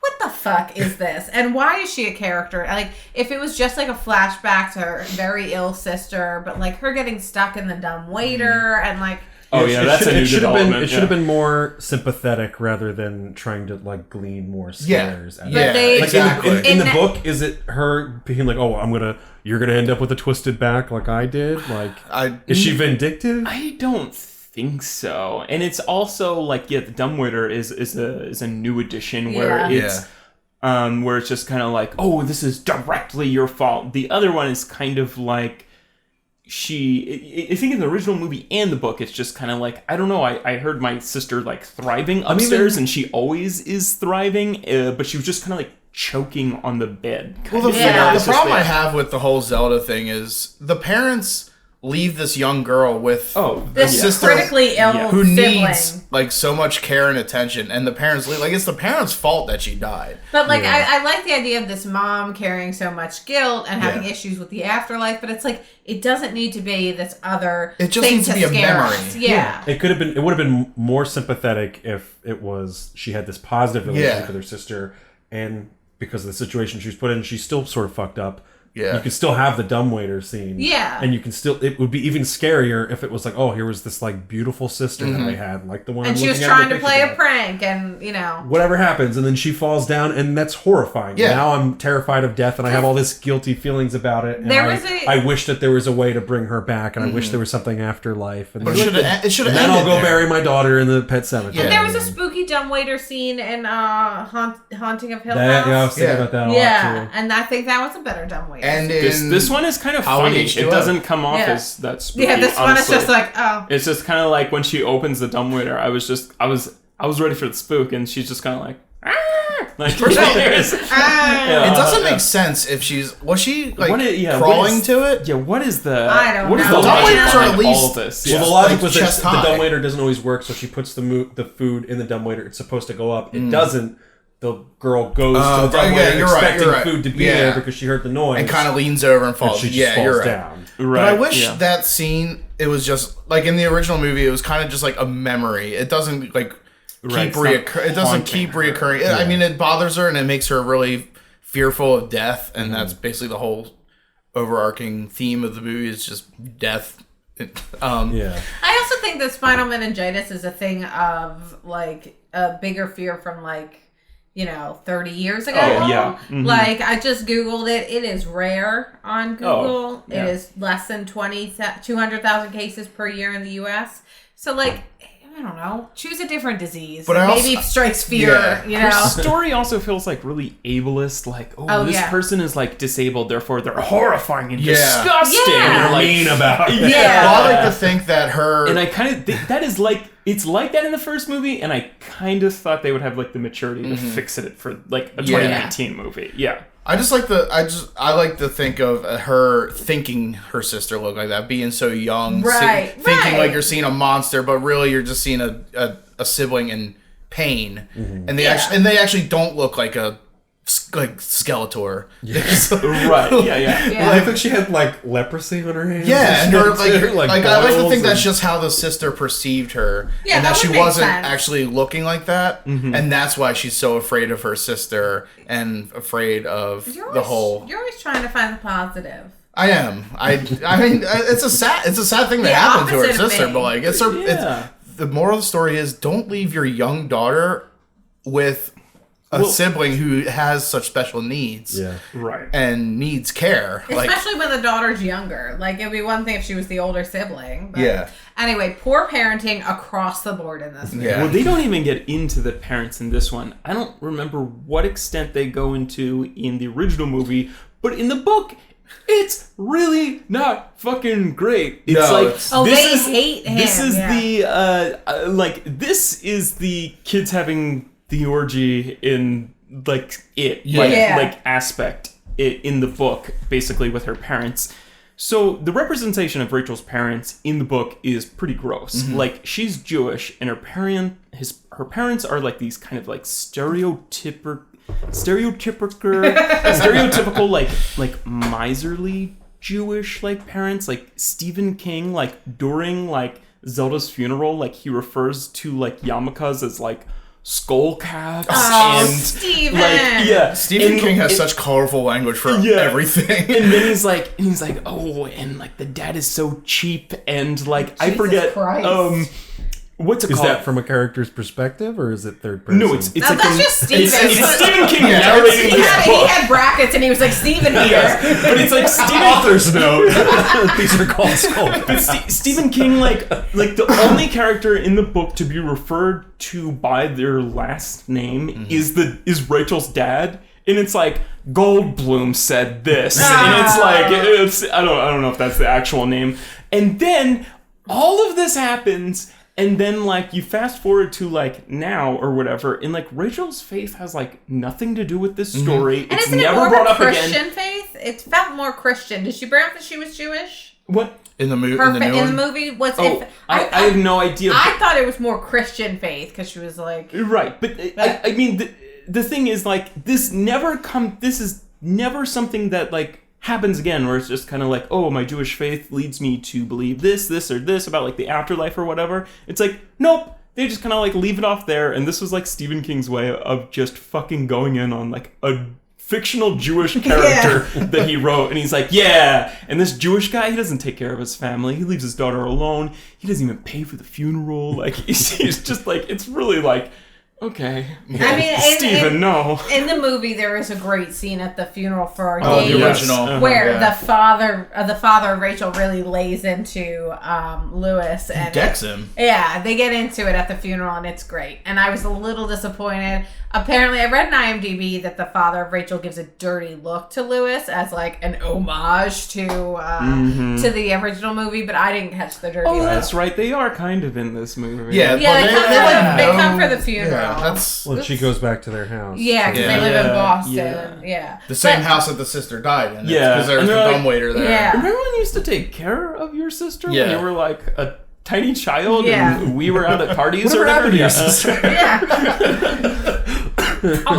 what the fuck is this? And why is she a character? Like, if it was just like a flashback to her very ill sister, but like her getting stuck in the dumb waiter and like. Oh yeah, that's a new development. It should have been more sympathetic rather than trying to like glean more scares. Exactly. In the book, is it her being like, "Oh, you're gonna end up with a twisted back like I did"? Like, is she vindictive? I don't think so. And it's also like, the dumbwaiter is a new edition where it's where it's just kind of like, oh, this is directly your fault. The other one is kind of like I think in the original movie and the book, it's just kind of like, I don't know, I heard my sister like thriving upstairs, and she always is thriving, but she was just kind of like choking on the bed. Well, the problem I have with the whole Zelda thing is the parents leave this young girl with this sister critically ill who sibling. needs like so much care and attention, and the parents leave. Like, it's the parents' fault that she died. But like, I like the idea of this mom carrying so much guilt and having issues with the afterlife. But it's like, it doesn't need to be this other. It just thing needs to be a memory. Yeah. It would have been more sympathetic if it was she had this positive relationship with her sister, and because of the situation she was put in, she's still sort of fucked up. Yeah. You could still have the dumbwaiter scene. Yeah. And you can still, it would be even scarier if it was like, oh, here was this like beautiful sister that I had, like the one And I'm she was looking at in trying the to play a picture. prank, and Whatever happens, and then she falls down, and that's horrifying. Yeah. Now I'm terrified of death, and I have all this guilty feelings about it. And I wish that there was a way to bring her back, and I wish there was something after life. And But it should have then ended I'll go there. bury my daughter in the pet cemetery. And there was a spooky dumbwaiter scene in Haunting of Hill House. Yeah, I was thinking about that a lot, too. And I think that was a better dumbwaiter. And This one is kind of Halloween funny. H2O. It doesn't come off as that spooky. Yeah, this one is just like, oh. It's just kind of like when she opens the dumbwaiter. I was ready for the spook, and she's just kind of like, like First of all, it it doesn't make sense if was she like crawling to it? Yeah, what is the? I don't what is know. the Dumbwaiters logic are behind at least- all of this? Well, Yeah. the logic like was that chest the high. dumbwaiter doesn't always work, so she puts the food in the dumbwaiter. It's supposed to go up. It doesn't. The girl goes to the dumbwaiter expecting food to be there because she heard the noise. And kind of leans over and falls. she just falls you're right. down. Right. But I wish yeah. that scene, it was just like in the original movie, it was kind of just like a memory. It doesn't like Right, keep it doesn't haunting keep her. reoccurring. I mean, it bothers her and it makes her really fearful of death, and that's basically the whole overarching theme of the movie is just death. Yeah. I also think that spinal meningitis is a thing of like a bigger fear from like 30 years ago. Oh, yeah. Mm-hmm. Like, I just Googled it. It is rare on Google. Oh, yeah. It is less than 200,000 cases per year in the U.S. So, like, I don't know. Choose a different disease. But maybe it strikes fear, Her story also feels like really ableist. Like, this person is like disabled, therefore they're horrifying and disgusting. Yeah. And you're like, mean about it. Yeah. Well, I like to think that her And I kind of think that is like, it's like that in the first movie, and I kind of thought they would have like the maturity to fix it for like a 2019 movie. Yeah. I like to think of her thinking her sister looked like that, being so young, thinking like you're seeing a monster, but really you're just seeing a sibling in pain, and they actually don't look like a Skeletor. Right. Yeah. I think she had like leprosy on her hands. Yeah, and her like I like to think that's and- just how the sister perceived her, Yeah, and that that she would make wasn't sense. actually looking like that, and that's why she's so afraid of her sister and afraid of the whole. You're always trying to find the positive. I am. I mean, it's a sad thing that happened to her opposite of sister, me. but like it's the moral of the story is don't leave your young daughter with a sibling who has such special needs. Yeah. Right. And needs care. Especially when the daughter's younger. Like, it'd be one thing if she was the older sibling. But Yeah. Anyway, poor parenting across the board in this movie. Yeah. Well, they don't even get into the parents in this one. I don't remember what extent they go into in the original movie, but in the book, it's really not fucking great. It's they hate him. This is this is the kids having the orgy in like aspect in the book, basically with her parents. So the representation of Rachel's parents in the book is pretty gross. Mm-hmm. Like, she's Jewish, and her parents are like these kind of like stereotypical like miserly Jewish like parents. Like Stephen King, like during like Zelda's funeral, like he refers to like yarmulkes as like skull caps. Oh, and Steven! Stephen King has such colorful language for everything. And then he's like, oh, and like the dad is so cheap, and like I Jesus forget Christ. What's it Is called? that from a character's perspective, or is it third person? No, it's No, like that's just Stephen. It's Stephen King narrating He this had, book. he had brackets and he was like, Stephen here. Yes, but it's like Stephen author's note. These are called skull. But Stephen King, like the only character in the book to be referred to by their last name is Rachel's dad, and it's like Goldblum said this, and it's like I don't know if that's the actual name, and then all of this happens. And then, like, you fast forward to, like, now or whatever, and, like, Rachel's faith has, like, nothing to do with this story. And it's isn't never it more brought of up a Christian again. faith? It felt more Christian. Did she bring up that she was Jewish? What? In the movie, In the movie, I have no idea. I thought it was more Christian faith because she was like, Right, but I mean, the thing is, like, this is never something that, like, happens again, where it's just kind of like, oh, my Jewish faith leads me to believe this, or this about, like, the afterlife or whatever. It's like, nope, they just kind of, like, leave it off there, and this was, like, Stephen King's way of just fucking going in on, like, a fictional Jewish character that he wrote, and he's like, yeah, and this Jewish guy, he doesn't take care of his family, he leaves his daughter alone, he doesn't even pay for the funeral, like, he's just, like, it's really, like, okay. I mean, Stephen, no. In the movie, there is a great scene at the funeral for the Dave, original, where the father of Rachel really lays into Lewis and decks him. Yeah, they get into it at the funeral, and it's great. And I was a little disappointed. Apparently, I read in IMDb that the father of Rachel gives a dirty look to Lewis as like an homage to the original movie, but I didn't catch the dirty Oh, look. that's right. They are kind of in this movie. Yeah, Yeah, they come for the funeral. Yeah, that's Well, she goes back to their house. Yeah, because they live in Boston. Yeah. Yeah. the same house that the sister died in. Yeah, because there was and the they're like- dumbwaiter there. Yeah. Remember when you used to take care of your sister when Yeah. you were like a tiny child Yeah. and we were out at parties or Whatever whatever? happened to your sister? Yeah.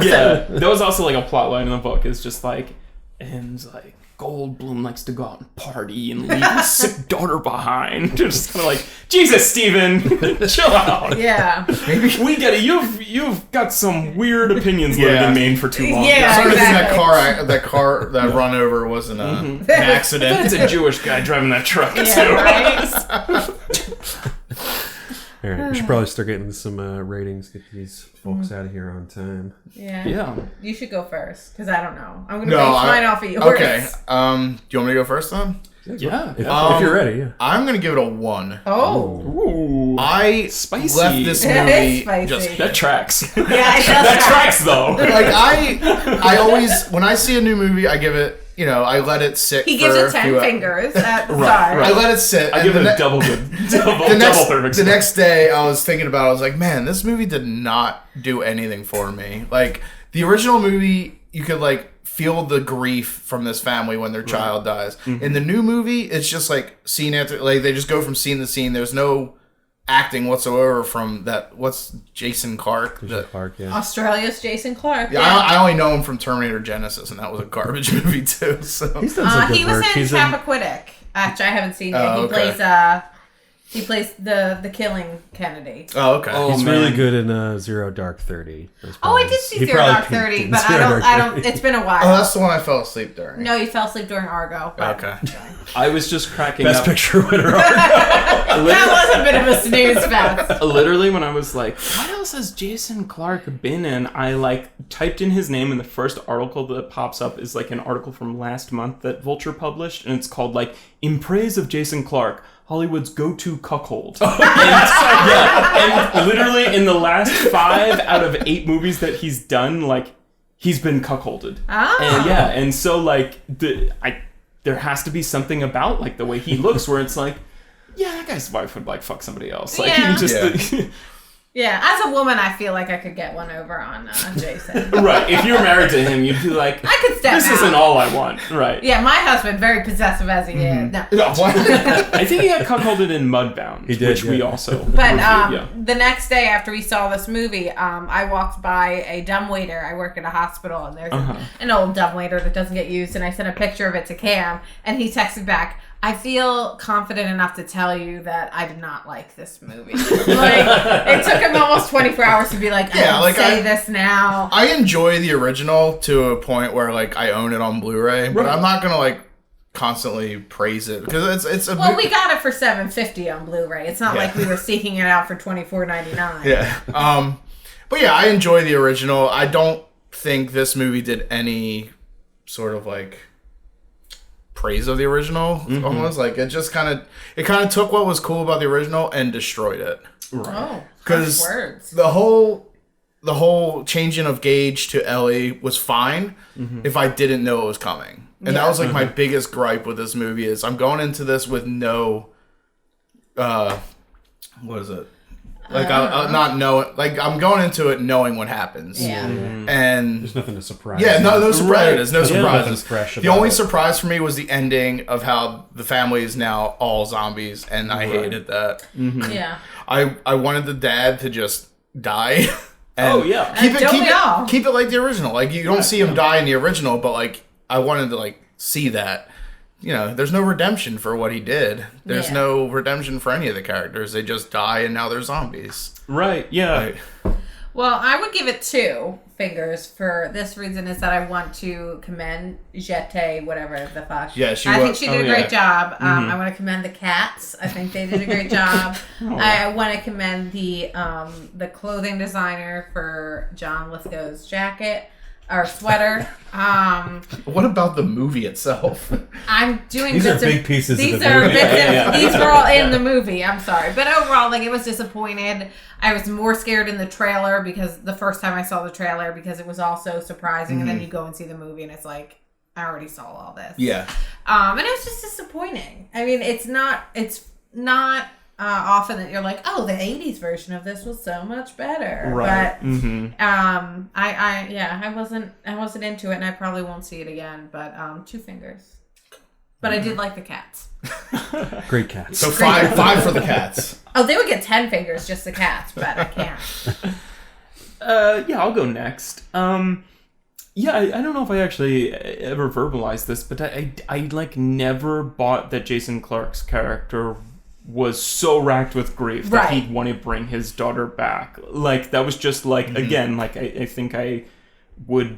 Yeah, that was also like a plot line in the book. It's just like, and like Goldblum likes to go out and party and leave his sick daughter behind. Just kind of like, Jesus, Steven, chill out. Yeah. We get it. You've got some weird opinions that have been made for too long. Yeah. Sorry Exactly. that run over wasn't an I bet accident. it's a Jewish guy driving that truck Yeah, too. right? All right, we should probably start getting some ratings. Get these folks out of here on time. Yeah. Yeah. You should go first, because I don't know. I'm going to No, base I- mine off of yours. Okay. Do you want me to go first then? Yeah. If you're ready, yeah. I'm gonna give it a 1. Oh. Ooh. I Spicy. left this It movie is spicy. just That tracks. Yeah, it does That tracks though. like I always when I see a new movie, I give it. I let it sit. He gives for it a 10 few- fingers. Sorry. I let it sit. I and give it the a double good. Double perfect. the next day, I was thinking about it. I was like, man, this movie did not do anything for me. Like, the original movie, you could, like, feel the grief from this family when their child dies. Mm-hmm. In the new movie, it's just, like, scene after... Like, they just go from scene to scene. There's no acting whatsoever from that... What's Jason Clarke? Clark, yeah. Australia's Jason Clarke. Yeah, I only know him from Terminator Genesis, and that was a garbage movie, too, so... He's done some good He was work. in He's in Chappaquiddick, which I haven't seen yet. Oh, He okay. plays the killing Kennedy. Oh, okay. Oh, He's man. really good in Zero Dark 30. That's Oh, probably I did his- see he Zero probably Dark peaked 30, in but Zero Dark I don't. 30. It's been a Oh, while. that's the one I fell asleep during. No, you fell asleep during Argo. but- Okay. I was just cracking Best up. Picture winner. That was a bit of a snooze fest. Literally, when I was like, what else has Jason Clarke been in? I like typed in his name, and the first article that pops up is like an article from last month that Vulture published, and it's called like "In Praise of Jason Clarke, Hollywood's go-to cuckold." And literally in the last 5 out of 8 movies that he's done, like he's been cuckolded. Ah. And so like there has to be something about like the way he looks where it's like, yeah, that guy's wife would like fuck somebody else. Like Yeah. he just Yeah, as a woman, I feel like I could get one over on Jason. right. If you're married to him, you'd be like, I could step this out. isn't all I want. Right. Yeah, my husband, very possessive as he is. No. I think he got cuckolded in Mudbound, He did, which we yeah. also But reviewed, yeah. the next day after we saw this movie, I walked by a dumbwaiter. I work at a hospital, and there's an old dumbwaiter that doesn't get used. And I sent a picture of it to Cam, and he texted back, I feel confident enough to tell you that I did not like this movie. Like, it took him almost 24 hours to be like, I can say this now. I enjoy the original to a point where like I own it on Blu-ray, but I'm not gonna like constantly praise it because it's a well, we got it for $7.50 on Blu-ray. It's not like we were seeking it out for $24.99. Yeah. But yeah, I enjoy the original. I don't think this movie did any sort of like praise of the original. Almost like it just kind of took what was cool about the original and destroyed it. Right. Oh, Because words. the whole changing of Gage to Ellie was fine if I didn't know it was coming. And that was like my biggest gripe with this movie is I'm going into this with no, what is it? Like I not know, like I'm going into it knowing what happens. Yeah. And There's nothing to surprise. yeah, no surprise. Right. There's no Yeah. surprises. Nothing fresh The about only it. surprise for me was the ending of how the family is now all zombies, and I hated that. Yeah. I wanted the dad to just die. And Oh, yeah. keep it like the original. Like you don't see him die in the original, but like I wanted to like see that. You know, there's no redemption for what he did. There's no redemption for any of the characters. They just die and now they're zombies. Right, yeah. Like, Well, I would give it 2 fingers for this reason is that I want to commend Jete, whatever the fuck. Yeah, I think she did a great job. Mm-hmm. I want to commend the cats. I think they did a great job. I want to commend the clothing designer for John Lithgow's jacket or sweater. what about the movie itself? I'm doing These are bits of- big pieces of These the are movie. bits Yeah, of- these were all in the movie. I'm sorry, but overall, like it was disappointed. I was more scared in the trailer because the first time I saw the trailer because it was all so surprising, and then you go and see the movie and it's like I already saw all this. Yeah. And it was just disappointing. I mean, it's not often that you're like, oh, the 80s version of this was so much better. Right. But I wasn't into it, and I probably won't see it again. But 2 fingers. But I did like the cats. Great cats. So five for the cats. Oh, they would get 10 fingers, just the cats, but I can't. Yeah, I'll go next. Yeah, I don't know if I actually ever verbalized this, but I like never bought that Jason Clarke's character was so racked with grief that Right. he'd want to bring his daughter back. Like, that was just like, again, like I think I would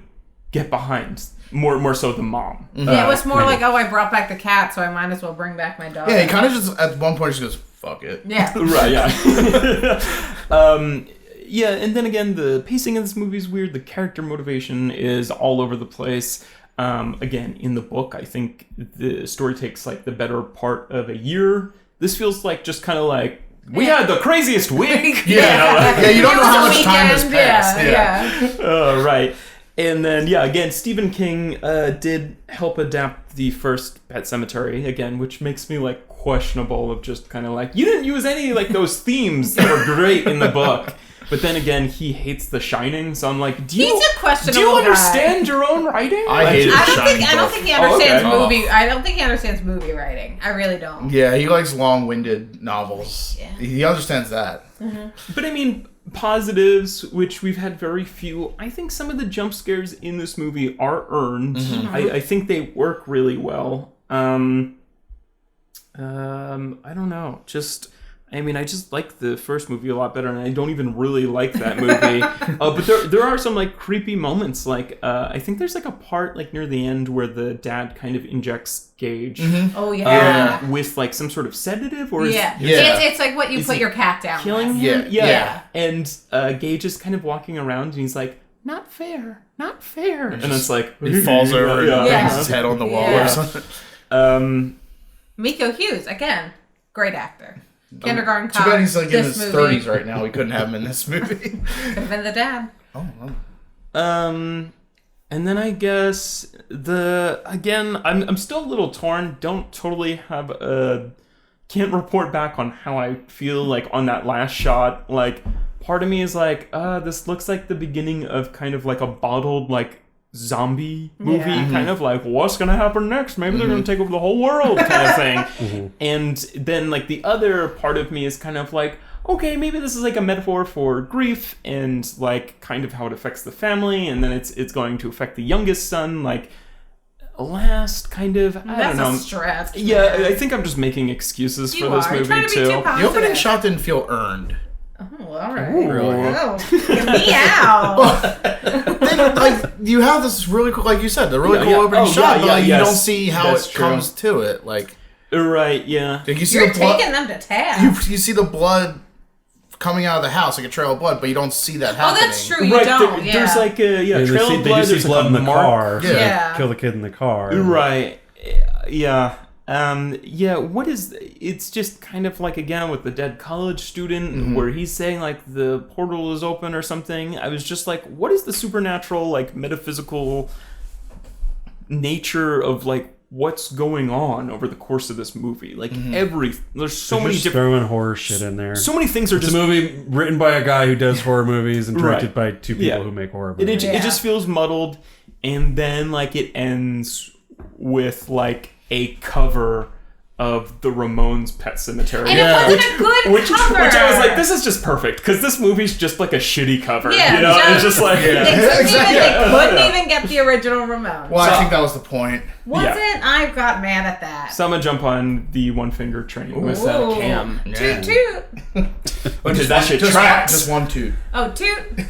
get behind more so the mom. Yeah, it was more like, oh, I brought back the cat, so I might as well bring back my daughter. Yeah, he kind of just at one point just goes, "Fuck it." Yeah. Right, yeah. Yeah, and then again, the pacing of this movie is weird. The character motivation is all over the place. Again, in the book, I think the story takes like the better part of a year. This feels like just kind of like, we had the craziest week. Yeah, you don't know how much time has passed. Yeah. Right. And then, yeah, again, Stephen King did help adapt the first Pet Sematary, again, which makes me, like, questionable of just kind of like, you didn't use any, like, those themes that were great in the book. But then again, he hates The Shining, so I'm like, do you understand your own writing? I hate I Shining don't book. think he understands okay. movie. I don't think he understands movie writing. I really don't. Yeah, he likes long-winded novels. Yeah. He understands that. But I mean, positives, which we've had very few. I think some of the jump scares in this movie are earned. I think they work really well. I don't know. I mean, I just like the first movie a lot better, and I don't even really like that movie. But there are some, like, creepy moments. Like, I think there's, like, a part, like, near the end where the dad kind of injects Gage Oh, yeah. with, like, some sort of sedative. Or Yeah. Yeah. It's like what you Is put he your cat down killing with. him? Yeah. And Gage is kind of walking around, and he's like, not fair. And it's like... He falls over and Yeah. bangs his head on the wall Yeah. or something. Miko Hughes, again, great actor. Kindergarten Too Cop. bad he's like in this his movie. 30s right now. We couldn't have him in this movie. Could have been the dad. And then I guess I'm still a little torn. Don't totally have can't report back on how I feel like on that last shot. Like, part of me is like, this looks like the beginning of kind of like a bottled like zombie movie, kind of like, what's gonna happen next? Maybe they're gonna take over the whole world, kind of thing. And then like the other part of me is kind of like, okay, maybe this is like a metaphor for grief and like kind of how it affects the family, and then it's going to affect the youngest son, like last kind of. I don't know. That's a stretch. Yeah, man. I think I'm just making excuses You for this are. You're movie trying to be too. too The positive. opening shot didn't feel earned. Oh, all right. Really? Oh, get me out. then like you have this really cool, like you said, the really cool opening shot, but like you don't see how it comes to it. Like, right, yeah. Like you see You're the blood, taking them to task. you see the blood coming out of the house, like a trail of blood, but you don't see that happening. Oh, that's true. You don't. There's like a trail of they blood. do There's see blood like in the car. So Yeah. they kill the kid in the car. Right. Yeah. What is... It's just kind of like, again, with the dead college student, where he's saying, like, the portal is open or something. I was just like, what is the supernatural, like, metaphysical nature of, like, what's going on over the course of this movie? Like, there's so many different... throwing horror shit in there. So many things are It's just... a movie written by a guy who does horror movies and directed by two people who make horror movies. It just feels muddled, and then, like, it ends with, like, a cover of the Ramones' Pet Cemetery. And it wasn't a good cover. Which I was like, this is just perfect, because this movie's just like a shitty cover. Yeah, you know? It's just like... They couldn't even get the original Ramones. Well, I think that was the point. I got mad at that. So I'm gonna jump on the one finger train with Cam. Toot toot. Because that shit tracks. Just one toot. Oh, toot.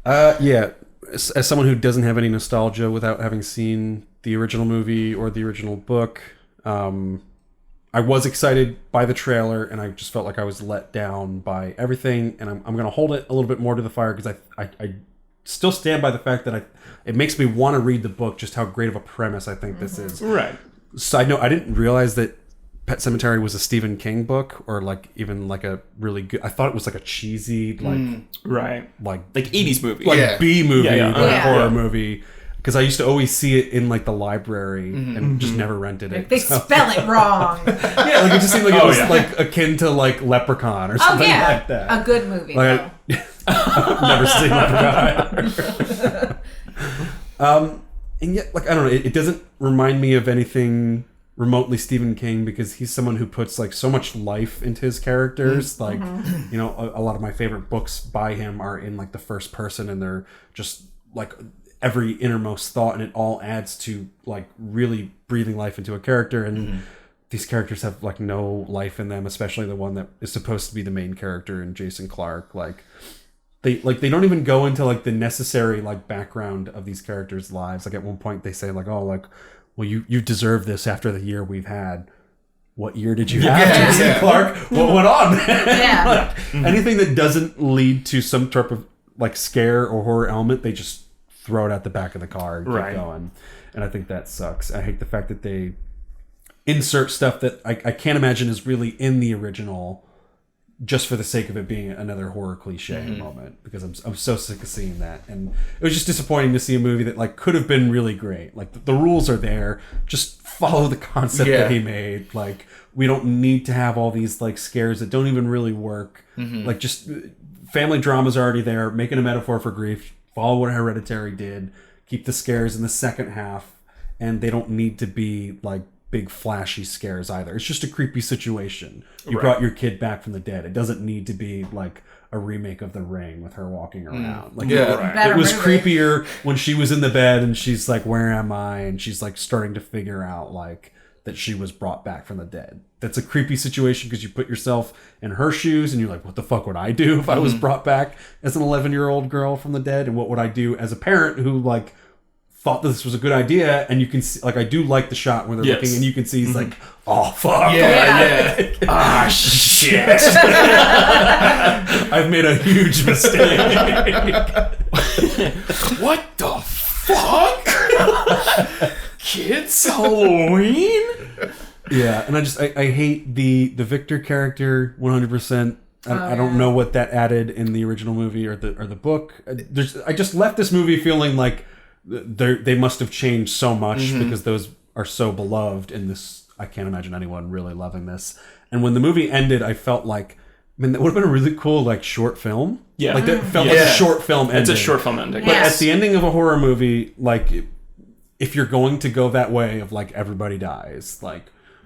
As someone who doesn't have any nostalgia without having seen the original movie or the original book, I was excited by the trailer, and I just felt like I was let down by everything. And I'm going to hold it a little bit more to the fire because I still stand by the fact that it makes me want to read the book, just how great of a premise I think this is. Right. Side note, I didn't realize that Pet Sematary was a Stephen King book, or like even like a really good... I thought it was like a cheesy, like 80s movie. Like B movie, horror Yeah. movie. Because I used to always see it in like the library and just never rented it. They spell it wrong. Yeah, like it just seemed like it was like akin to like Leprechaun or something like that. A good movie. Like, I've never seen Leprechaun either. And yet, like, I don't know, it doesn't remind me of anything remotely Stephen King, because he's someone who puts like so much life into his characters. Like, you know, a lot of my favorite books by him are in like the first person, and they're just like every innermost thought, and it all adds to like really breathing life into a character. And these characters have like no life in them, especially the one that is supposed to be the main character in Jason Clarke. They don't even go into like the necessary like background of these characters' lives. Like at one point they say like, oh, like, well, you deserve this after the year we've had. What year did you have, Jason Clarke? What went on? Anything that doesn't lead to some type of like scare or horror element, they just throw it out the back of the car and keep going. And I think that sucks. I hate the fact that they insert stuff that I can't imagine is really in the original, just for the sake of it being another horror cliche moment, because I'm so sick of seeing that. And it was just disappointing to see a movie that like could have been really great. Like the rules are there, just follow the concept that he made. Like, we don't need to have all these like scares that don't even really work. Like, just family drama's already there, making a metaphor for grief. Follow what Hereditary did, keep the scares in the second half, and they don't need to be like big flashy scares either. It's just a creepy situation. You brought your kid back from the dead. It doesn't need to be like a remake of The Ring with her walking around. Like, it was creepier when she was in the bed and she's like, where am I? And she's like starting to figure out like that she was brought back from the dead. That's a creepy situation because you put yourself in her shoes and you're like, what the fuck would I do if I was brought back as an 11-year-old girl from the dead? And what would I do as a parent who like thought this was a good idea? And you can see, like, I do like the shot where they're looking and you can see he's like, oh fuck. Ah, shit. I've made a huge mistake. What the fuck? Kids Halloween? Yeah, and I hate the Victor character 100%. I don't know what that added in the original movie or the book. I just left this movie feeling like they must have changed so much because those are so beloved, and this, I can't imagine anyone really loving this. And when the movie ended, I felt like, man, that would have been a really cool like short film. Yeah, like that felt like a short film ending. It's a short film ending. But at the ending of a horror movie, like, if you're going to go that way of like everybody dies, like,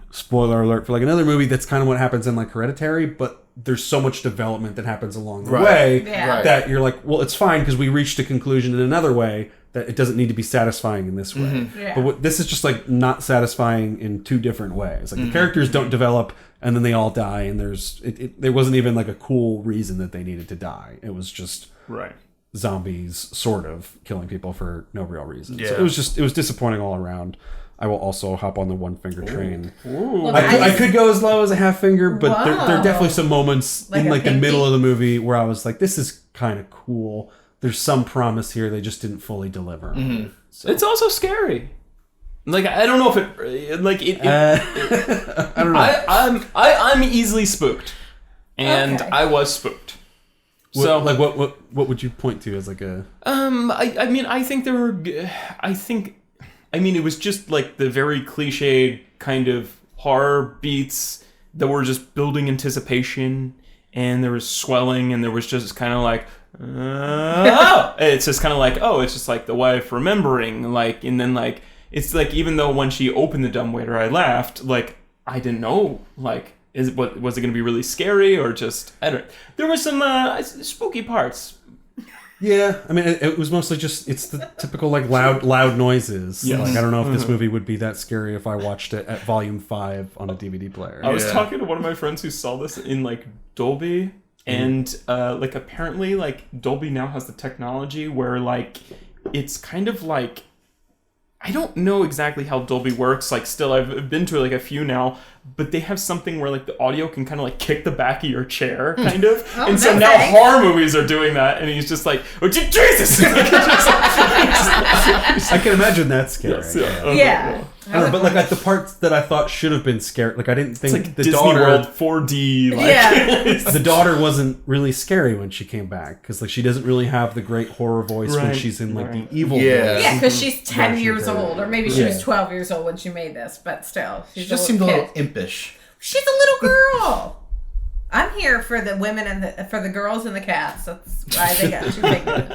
spoiler alert for like another movie, that's kind of what happens in like Hereditary, but there's so much development that happens along the way that you're like, well, it's fine because we reached a conclusion in another way that it doesn't need to be satisfying in this way. But this is just like not satisfying in two different ways. Like the characters don't develop and then they all die, and there wasn't even like a cool reason that they needed to die. It was just zombies sort of killing people for no real reason. Yeah. So it was disappointing all around. I will also hop on the one finger train. Look, I could go as low as a half finger, but there are Whoa. definitely some moments Like in a like the pinky? middle of the movie where I was like, this is kind of cool. There's some promise here. They just didn't fully deliver. So. It's also scary. Like, I don't know if it like it. I don't know. I'm easily spooked, and Okay. I was spooked. So like what would you point to as like a? I mean, I think there were. I mean, it was just like the very cliched kind of horror beats that were just building anticipation, and there was swelling, and there was just kind of like, it's just kind of like, oh, it's just like the wife remembering, like, and then like, it's like, even though when she opened the dumbwaiter, I laughed, like, I didn't know, like, was it going to be really scary or just, I don't. There were some spooky parts. Yeah, I mean, it was mostly just, it's the typical, like, loud noises. Yes. Like, I don't know if this movie would be that scary if I watched it at volume 5 on a DVD player. I was talking to one of my friends who saw this in, like, Dolby, and, like, apparently, like, Dolby now has the technology where, like, it's kind of like, I don't know exactly how Dolby works, like, still, I've been to, like, a few now, but they have something where, like, the audio can kind of, like, kick the back of your chair, kind of. Oh, and so no now thanks. horror movies are doing that, and he's just like, oh, Jesus! I can imagine that's scary. Yeah. I don't know, but, like, the parts that I thought should have been scary, like, I didn't think It's like the Disney daughter... World 4D, like... Yeah. The daughter wasn't really scary when she came back, because, like, she doesn't really have the great horror voice when Right. she's in, like, Right. the evil Yeah. voice. Yeah, because she's 10 version years of her. old, or maybe she was Yeah. 12 years old when she made this, but still. She She's just a seemed a little little kid. impish. She's a little girl. I'm here for the women and for the girls and the cats. That's why they got you figured.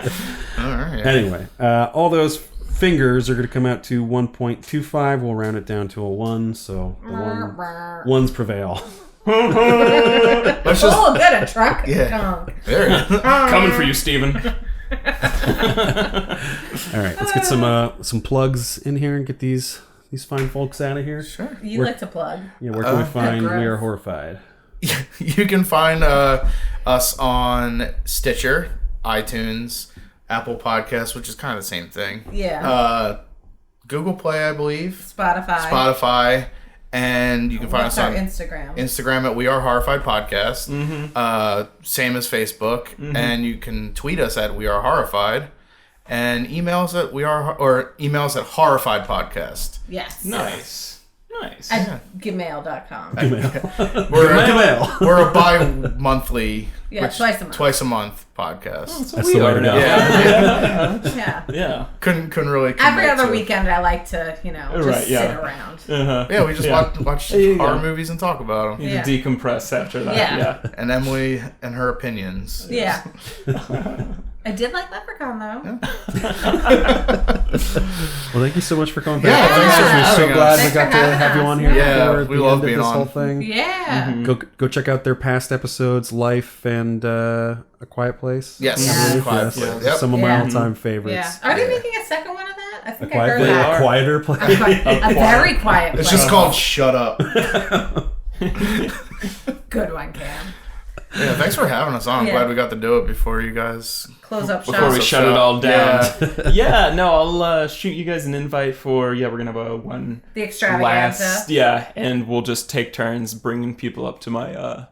All right. Anyway, all those fingers are going to come out to 1.25. We'll round it down to a 1, so the ones prevail. Let's just. Oh, good, a truck. Yeah. Donk. There it is. Coming for you, Steven. All right, let's get some plugs in here and get these fine folks out of here. Sure. You like to plug. Yeah, where can we find gross. We Are Horrified? You can find us on Stitcher, iTunes, Apple Podcasts, which is kind of the same thing. Yeah. Google Play, I believe. Spotify. And you can find What's us our on Instagram? Instagram at We Are Horrified Podcast. Same as Facebook. And you can tweet us at We Are Horrified. And email us at horrifiedpodcast. Yes. Nice. At gmail.com. We're a bi-monthly, Yeah, twice a month. podcast. That's the way to go. Yeah. Yeah. Couldn't really Every commit other to it. weekend, I like to, just Right, yeah. sit around. Yeah, we just watch you horror go. movies and talk about them. You Yeah. decompress after that. Yeah. Yeah. And Emily and her opinions. Yeah. I did like Leprechaun, though. Well, thank you so much for coming back. Yeah, thanks for We're so having glad us. we got to Thanks for have you having on us. here. Yeah, before we the love end of being this on. whole thing. Yeah. Go check out their past episodes, Life and A Quiet Place. Yes. Yeah. I believe. Quiet Yes. Place. Yep. Some of my Yeah. all-time favorites. Yeah. Are they making a second one of that? I think I Quiet heard Place, that. a quieter place. A very quiet It's place. just called Shut Up. Good one, Cam. Yeah, thanks for having us on. I'm Yeah. glad we got to do it before you guys. Close up shop. Before we So shut it shut. all down. Yeah. Yeah, no, I'll shoot you guys an invite for, we're going to have a one The extravaganza. last, and we'll just take turns bringing people up to my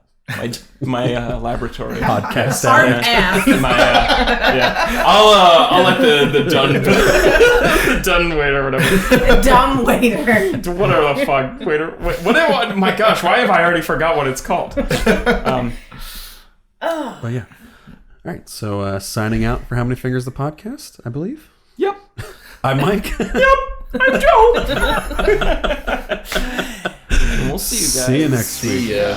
laboratory. Podcast. Hard Yeah. ass. I'll let the done the done waiter or whatever. Dumb waiter. Whatever the fuck waiter. What? My gosh, why have I already forgot what it's called? But yeah. All right. So signing out for How Many Fingers the Podcast, I believe. Yep. I'm Mike. I'm Joe. And we'll see you guys. See you next week. See ya.